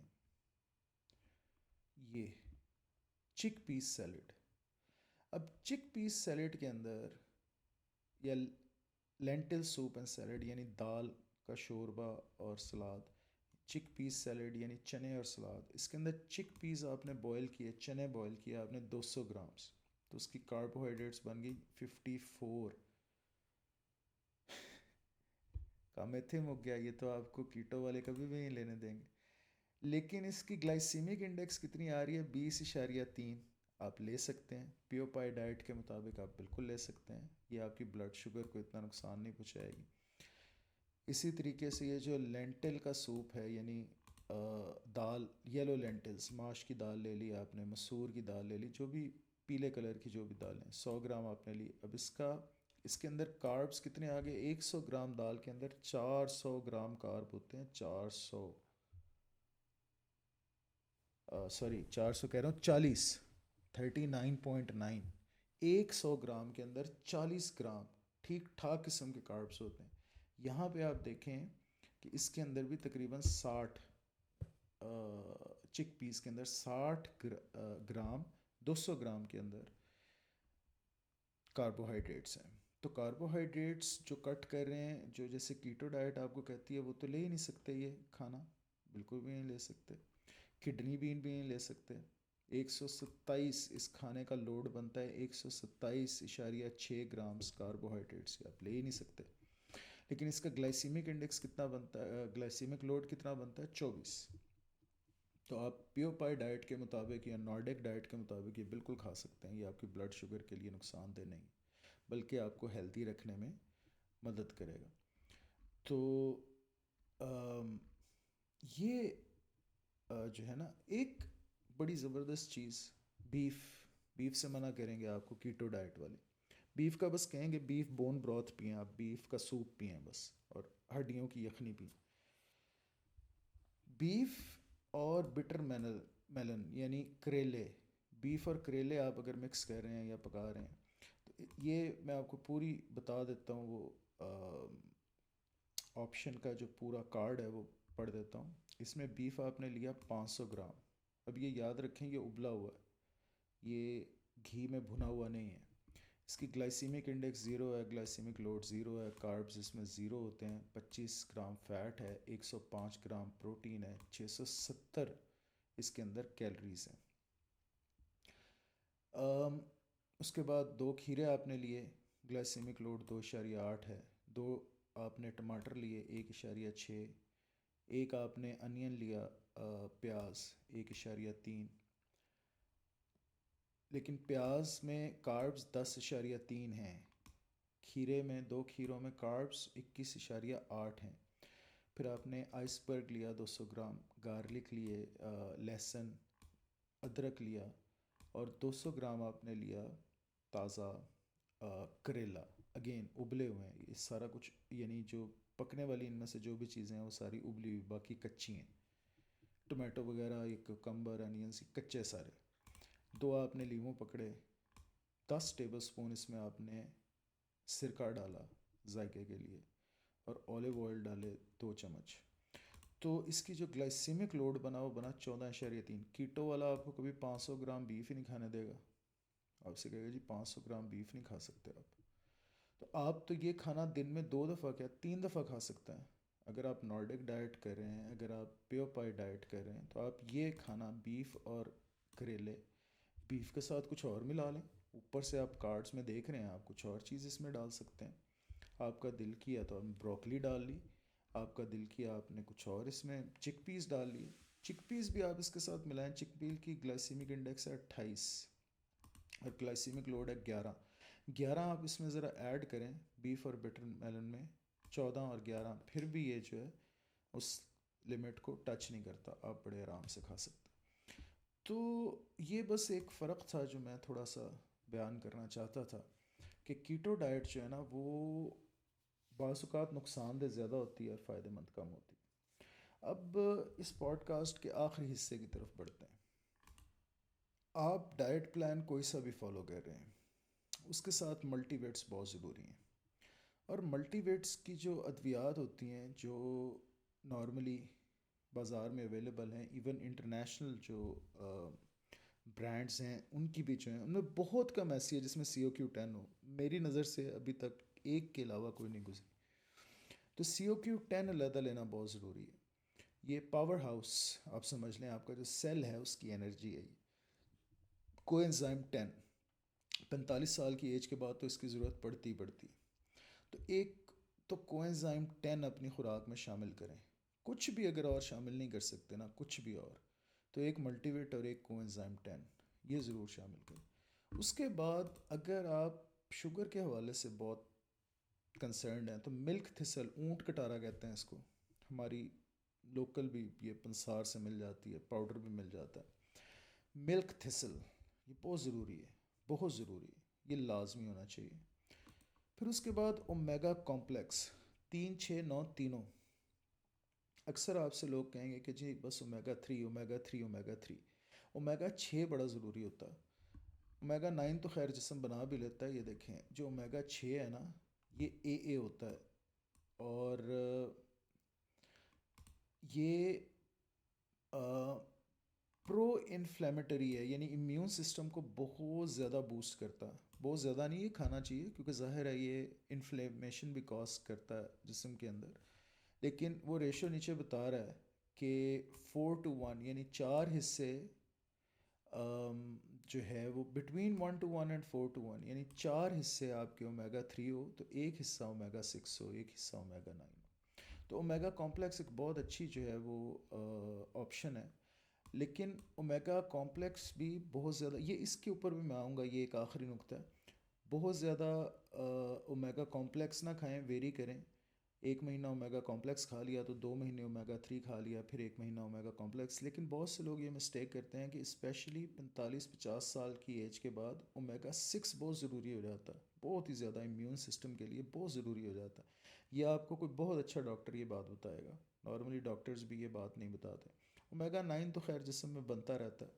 یہ چک پیس سیلڈ، اب چک پیس سیلڈ کے اندر، یا لینٹل سوپ اینڈ سیلڈ یعنی دال کا شوربہ اور سلاد، چک پیس سیلڈ یعنی چنے اور سلاد. اس کے اندر چک پیس آپ نے بوائل کیے، چنے بوائل کیا آپ نے 200 گرامس، تو اس کی کاربوہائیڈریٹس بن گئی 54. کامیتھے مک گیا، یہ تو آپ کو کیٹو والے کبھی بھی نہیں لینے دیں گے. لیکن اس کی گلائسیمک انڈیکس کتنی آ رہی ہے؟ 20.3. آپ لے سکتے ہیں پیو پائی ڈائٹ کے مطابق، آپ بالکل لے سکتے ہیں. یہ آپ کی بلڈ شوگر کو اتنا نقصان نہیں پہنچائے گی. اسی طریقے سے یہ جو لینٹل کا سوپ ہے، یعنی دال، یلو لینٹلز، ماش کی دال لے لی آپ نے، مسور کی دال لے لی، جو بھی پیلے کلر کی جو بھی دالیں، 100 گرام آپ نے لی. اب اس کے اندر کاربز کتنے آ گئے؟ 100 گرام دال کے اندر 400 گرام کارب ہوتے ہیں. 400 کہہ رہا ہوں، 39.9. 100 گرام کے اندر 40 گرام ٹھیک ٹھاک قسم کے کاربس ہوتے ہیں. یہاں پہ آپ دیکھیں کہ اس کے اندر بھی تقریباً 60 چک پیس کے اندر 60 گرام 200 گرام کے اندر کاربوہائیڈریٹس ہیں. تو کاربوہائیڈریٹس جو کٹ کر رہے ہیں، جو جیسے کیٹو ڈائٹ آپ کو کہتی ہے، وہ تو لے ہی نہیں سکتے. یہ کھانا بالکل بھی نہیں لے سکتے. کڈنی بین بھی نہیں لے سکتے. 127 اس کھانے کا لوڈ بنتا ہے، 127.6 گرامز کاربوہائیڈریٹس کی آپ لے ہی نہیں سکتے. لیکن اس کا گلائسیمک انڈیکس کتنا بنتا ہے، گلائسیمک لوڈ کتنا بنتا ہے؟ 24. تو آپ پیو پائی ڈائٹ کے مطابق یا نارڈک ڈائٹ کے مطابق یہ بالکل کھا سکتے ہیں. یہ آپ کی بلڈ شوگر کے لیے نقصان دہ نہیں، بلکہ آپ کو ہیلدی رکھنے میں مدد کرے گا. تو یہ جو ہے نا ایک بڑی زبردست چیز، بیف سے منع کریں گے آپ کو کیٹو ڈائٹ والے. بیف کا بس کہیں گے بیف بون بروتھ پئیں، آپ بیف کا سوپ پئیں بس، اور ہڈیوں کی یخنی پئیں. بیف اور بٹر میلن یعنی کریلے، بیف اور کریلے آپ اگر مکس کر رہے ہیں یا پکا رہے ہیں، تو یہ میں آپ کو پوری بتا دیتا ہوں. وہ آپشن کا جو پورا کارڈ ہے وہ پڑھ دیتا ہوں. اس میں بیف آپ نے لیا 500 گرام. اب یہ یاد رکھیں یہ ابلا ہوا ہے، یہ گھی میں بھنا ہوا نہیں ہے. اس کی گلائسیمک انڈیکس 0 ہے، گلائسیمک لوڈ 0 ہے، کاربز اس میں 0 ہوتے ہیں. 25 گرام فیٹ ہے، 105 گرام پروٹین ہے، 670 اس کے اندر کیلریز ہیں. اس کے بعد 2 کھیرے آپ نے لیے، گلائسیمک لوڈ 2.8 ہے. 2 آپ نے ٹماٹر لیے 1.6. ایک آپ نے انین لیا، پیاز 1.3. لیکن پیاز میں کاربز 10.3 ہیں. کھیرے میں 2 کھیروں میں کاربز 21.8 ہیں. پھر آپ نے آئس برگ لیا 200 گرام، گارلک لیے، لہسن، ادرک لیا، اور 200 گرام آپ نے لیا تازہ کریلا. اگین ابلے ہوئے ہیں یہ سارا کچھ، یعنی جو پکنے والی ان میں سے جو بھی چیزیں ہیں وہ ساری ابلی ہوئی، باقی کچی ہیں. ٹومیٹو وغیرہ، ایک کمبر، انینس کچے سارے. 2 آپ نے لیموں پکڑے. 10 ٹیبل سپون اس میں آپ نے سرکہ ڈالا ذائقے کے لیے، اور اولیو آئل ڈالے 2 چمچ. تو اس کی جو گلائسیمک لوڈ بنا وہ بنا 14.3. کیٹو والا آپ کو کبھی 500 گرام بیف ہی نہیں کھانے دے گا، آپ سے کہے گا جی 500 گرام بیف نہیں کھا سکتے آپ. تو آپ تو یہ کھانا دن میں 2 دفعہ کیا 3 دفعہ کھا سکتے ہیں. اگر آپ نارڈک ڈائٹ کر رہے ہیں، اگر آپ پیو پائی ڈائٹ کر رہے ہیں، تو آپ یہ کھانا بیف اور کریلے، بیف کے ساتھ کچھ اور ملا لیں. اوپر سے آپ کارڈز میں دیکھ رہے ہیں آپ کچھ اور چیز اس میں ڈال سکتے ہیں. آپ کا دل کیا تو آپ نے بروکلی ڈال لی، آپ کا دل کیا آپ نے کچھ اور اس میں چک پیس ڈال لیے. چک پیس بھی آپ اس کے ساتھ ملائیں. چک پیس کی گلائسیمک انڈیکس ہے 28 اور گلائسیمک لوڈ ہے 11. 11 آپ اس میں ذرا ایڈ کریں بیف اور بٹر میلن میں، 14 اور 11 پھر بھی یہ جو ہے اس لمٹ کو ٹچ نہیں کرتا، آپ بڑے آرام سے کھا سکتے. تو یہ بس ایک فرق تھا جو میں تھوڑا سا بیان کرنا چاہتا تھا، کہ کیٹو ڈائٹ جو ہے نا وہ بعض اوقات نقصان دہ زیادہ ہوتی ہے اور فائدہ مند کم ہوتی ہے. اب اس پوڈ کاسٹ کے آخری حصے کی طرف بڑھتے ہیں. آپ ڈائٹ پلان کوئی سا بھی فالو کر رہے ہیں، اس کے ساتھ ملٹی ویٹس بہت ضروری ہیں. اور ملٹی ویٹس کی جو ادویات ہوتی ہیں جو نارملی بازار میں اویلیبل ہیں، ایون انٹرنیشنل جو برانڈز ہیں ان کی بھی جو ہیں، ان میں بہت کم ایسی ہے جس میں CO Q10 ہو. میری نظر سے ابھی تک ایک کے علاوہ کوئی نہیں گزری. تو CO-Q10 علیحدہ لینا بہت ضروری ہے. یہ پاور ہاؤس آپ سمجھ لیں، آپ کا جو سیل ہے اس کی انرجی ہے. کوانزائم 10 45 سال کی ایج کے بعد تو اس کی ضرورت پڑتی پڑتی. تو ایک تو کوانزائم 10 اپنی خوراک میں شامل کریں. کچھ بھی اگر اور شامل نہیں کر سکتے نا، کچھ بھی اور، تو ایک ملٹی ویٹ اور ایک کوانزائم 10 یہ ضرور شامل کریں. اس کے بعد اگر آپ شوگر کے حوالے سے بہت کنسرنڈ ہیں تو ملک تھسل، اونٹ کٹارا کہتے ہیں اس کو، ہماری لوکل بھی یہ پنسار سے مل جاتی ہے، پاؤڈر بھی مل جاتا ہے. ملک تھسل یہ بہت ضروری ہے، بہت ضروری ہے، یہ لازمی ہونا چاہیے. پھر اس کے بعد اومیگا کمپلیکس 3 6 9 تینوں. اکثر آپ سے لوگ کہیں گے کہ جی بس اومیگا 3 اومیگا 3 اومیگا 3. اومیگا 6 بڑا ضروری ہوتا ہے. اومیگا 9 تو خیر جسم بنا بھی لیتا ہے. یہ دیکھیں جو اومیگا 6 ہے نا، یہ اے ہوتا ہے، اور یہ پرو انفلیمیٹری ہے، یعنی امیون سسٹم کو بہت زیادہ بوسٹ کرتا ہے. بہت زیادہ نہیں یہ کھانا چاہیے کیونکہ ظاہر ہے یہ انفلیمیشن بھی کاز کرتا ہے جسم کے اندر، لیکن وہ ریشو نیچے بتا رہا ہے کہ 4:1 یعنی 4 حصے جو ہے وہ بٹوین 1:1 اینڈ 4:1، یعنی 4 حصے آپ کے اومیگا 3 ہو تو ایک حصہ اومیگا 6 ہو، ایک حصہ اومیگا 9 ہو. تو اومیگا کمپلیکس ایک بہت اچھی جو ہے وہ آپشن ہے. لیکن اومیگا کمپلیکس بھی بہت زیادہ، یہ اس کے اوپر بھی میں آؤں گا، یہ ایک آخری نقطہ ہے. بہت زیادہ اومیگا کمپلیکس نہ کھائیں، ویری کریں. 1 مہینہ اومیگا کمپلیکس کھا لیا تو 2 مہینے اومیگا 3 کھا لیا، پھر 1 مہینہ اومیگا کمپلیکس. لیکن بہت سے لوگ یہ مسٹیک کرتے ہیں کہ اسپیشلی 45 50 سال کی ایج کے بعد اومیگا 6 بہت ضروری ہو جاتا ہے، بہت ہی زیادہ امیون سسٹم کے لیے بہت ضروری ہو جاتا ہے. یہ آپ کو کوئی بہت اچھا ڈاکٹر یہ بات بتائے گا، نارملی ڈاکٹرز بھی یہ بات نہیں بتاتے. اومیگا 9 تو خیر جسم میں بنتا رہتا ہے.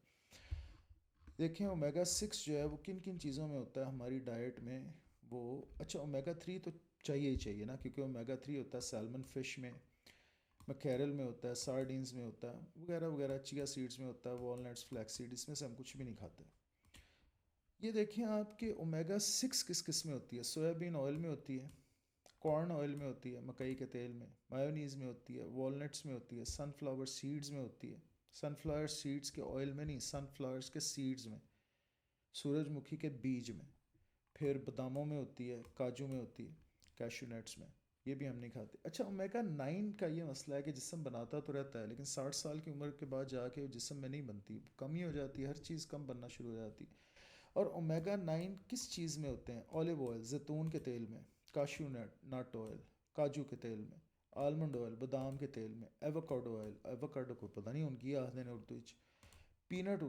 دیکھیں اومیگا 6 جو ہے وہ کن کن چیزوں میں ہوتا ہے ہماری ڈائٹ میں. وہ اچھا اومیگا 3 تو چاہیے ہی چاہیے نا، کیونکہ اومیگا 3 ہوتا ہے سیلمن فش میں، میکیرل میں ہوتا ہے، سارڈینز میں ہوتا ہے، وغیرہ وغیرہ، چیا سیڈز میں ہوتا ہے، والنٹس، فلیکس سیڈ، اس میں سے ہم کچھ بھی نہیں کھاتے. یہ دیکھیں آپ کے اومیگا 6 کس کس میں ہوتی ہے. سویابین آئل میں ہوتی ہے، کارن آئل میں ہوتی ہے، مکئی کے تیل میں، مایونیز میں ہوتی ہے، والنٹس میں ہوتی ہے، سن فلاور سیڈز میں ہوتی ہے. سن فلاور سیڈز کے آئل میں نہیں، سن فلاورز کے سیڈز میں، سورج مکھی کے بیج میں. پھر باداموں میں ہوتی ہے، کاجو میں ہوتی ہے، کیشو نٹس میں، یہ بھی ہم نہیں کھاتے. اچھا اومیگا 9 کا یہ مسئلہ ہے کہ جسم بناتا تو رہتا ہے لیکن 60 سال کی عمر کے بعد جا کے جسم میں نہیں بنتی، کمی ہو جاتی ہے، ہر چیز کم بننا شروع ہو جاتی. اور اومیگا 9 کس چیز میں ہوتے ہیں؟ اولیو آئل، زیتون کے تیل میں، کاشو نٹ آئل، کاجو کے تیل میں، آلمنڈ آئل، بادام کے تیل میں، ایووکاڈو آئل، ایووکاڈو کو پتہ نہیں ان کی آخر نے اردو، پینٹ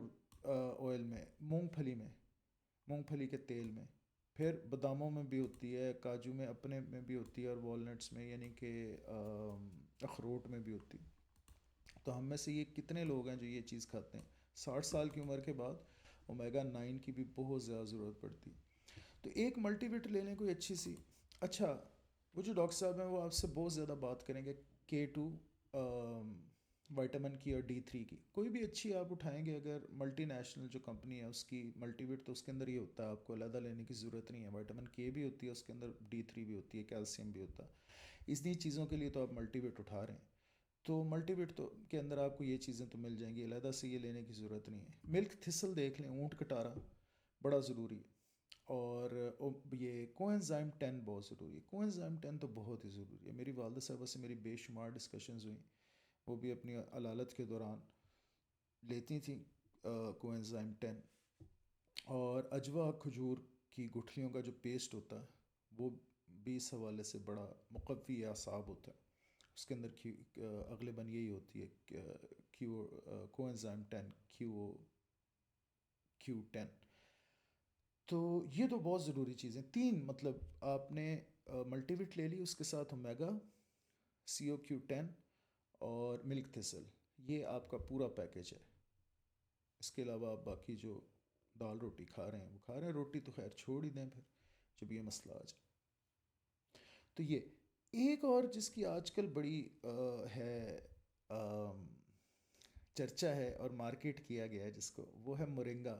آئل میں، مونگ پھلی میں، مونگ پھلی کے تیل میں. پھر باداموں میں بھی ہوتی ہے، کاجو میں اپنے میں بھی ہوتی ہے، اور والنٹس میں یعنی کہ اخروٹ میں بھی ہوتی. تو ہم میں سے یہ کتنے لوگ ہیں جو یہ چیز کھاتے ہیں؟ 60 سال کی عمر کے بعد اومیگا 9 کی بھی بہت زیادہ ضرورت پڑتی. تو ایک ملٹی وٹ لے لیں کوئی اچھی سی. اچھا وہ جو ڈاکٹر صاحب ہیں وہ آپ سے بہت زیادہ بات کریں گے K2 وائٹامن کی اور D3 کی. کوئی بھی اچھی آپ اٹھائیں گے، اگر ملٹی نیشنل جو کمپنی ہے اس کی ملٹی وٹ، تو اس کے اندر یہ ہوتا ہے، آپ کو علیحدہ لینے کی ضرورت نہیں ہے. وائٹامن K بھی ہوتی ہے اس کے اندر، D3 بھی ہوتی ہے، کیلشیم بھی ہوتا ہے. اتنی چیزوں کے لیے تو آپ ملٹی وٹ اٹھا رہے ہیں، تو ملٹی وٹ تو کے اندر آپ کو یہ چیزیں تو مل جائیں گی، علیحدہ سے یہ لینے کی ضرورت نہیں ہے. ملک تھسل دیکھ لیں، اونٹ کٹارا بڑا ضروری ہے. اور یہ کوانزائم 10 بہت ضروری ہے. کوانزائم 10 تو بہت ہی ضروری ہے. میری والدہ صاحبہ سے میری بے شمار ڈسکشنز ہوئیں، وہ بھی اپنی علالت کے دوران لیتی تھیں کوانزائم 10. اور اجوا کھجور کی گٹھلیوں کا جو پیسٹ ہوتا ہے وہ بھی اس حوالے سے بڑا مقوی اعصاب ہوتا ہے. اس کے اندر اغلباً یہی ہوتی ہے کوانزائم 10 Q10. تو یہ تو بہت ضروری چیزیں 3، مطلب آپ نے ملٹی وٹ لے لی، اس کے ساتھ اومیگا، CO-Q10 اور ملک تھسل، یہ آپ کا پورا پیکج ہے. اس کے علاوہ آپ باقی جو دال روٹی کھا رہے ہیں وہ کھا رہے ہیں، روٹی تو خیر چھوڑ ہی دیں پھر جب یہ مسئلہ آ جائے. تو یہ ایک اور جس کی آج کل بڑی ہے چرچا ہے اور مارکیٹ کیا گیا ہے جس کو، وہ ہے مورنگا.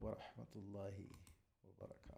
ورحمۃ اللہ وبرکاتہ.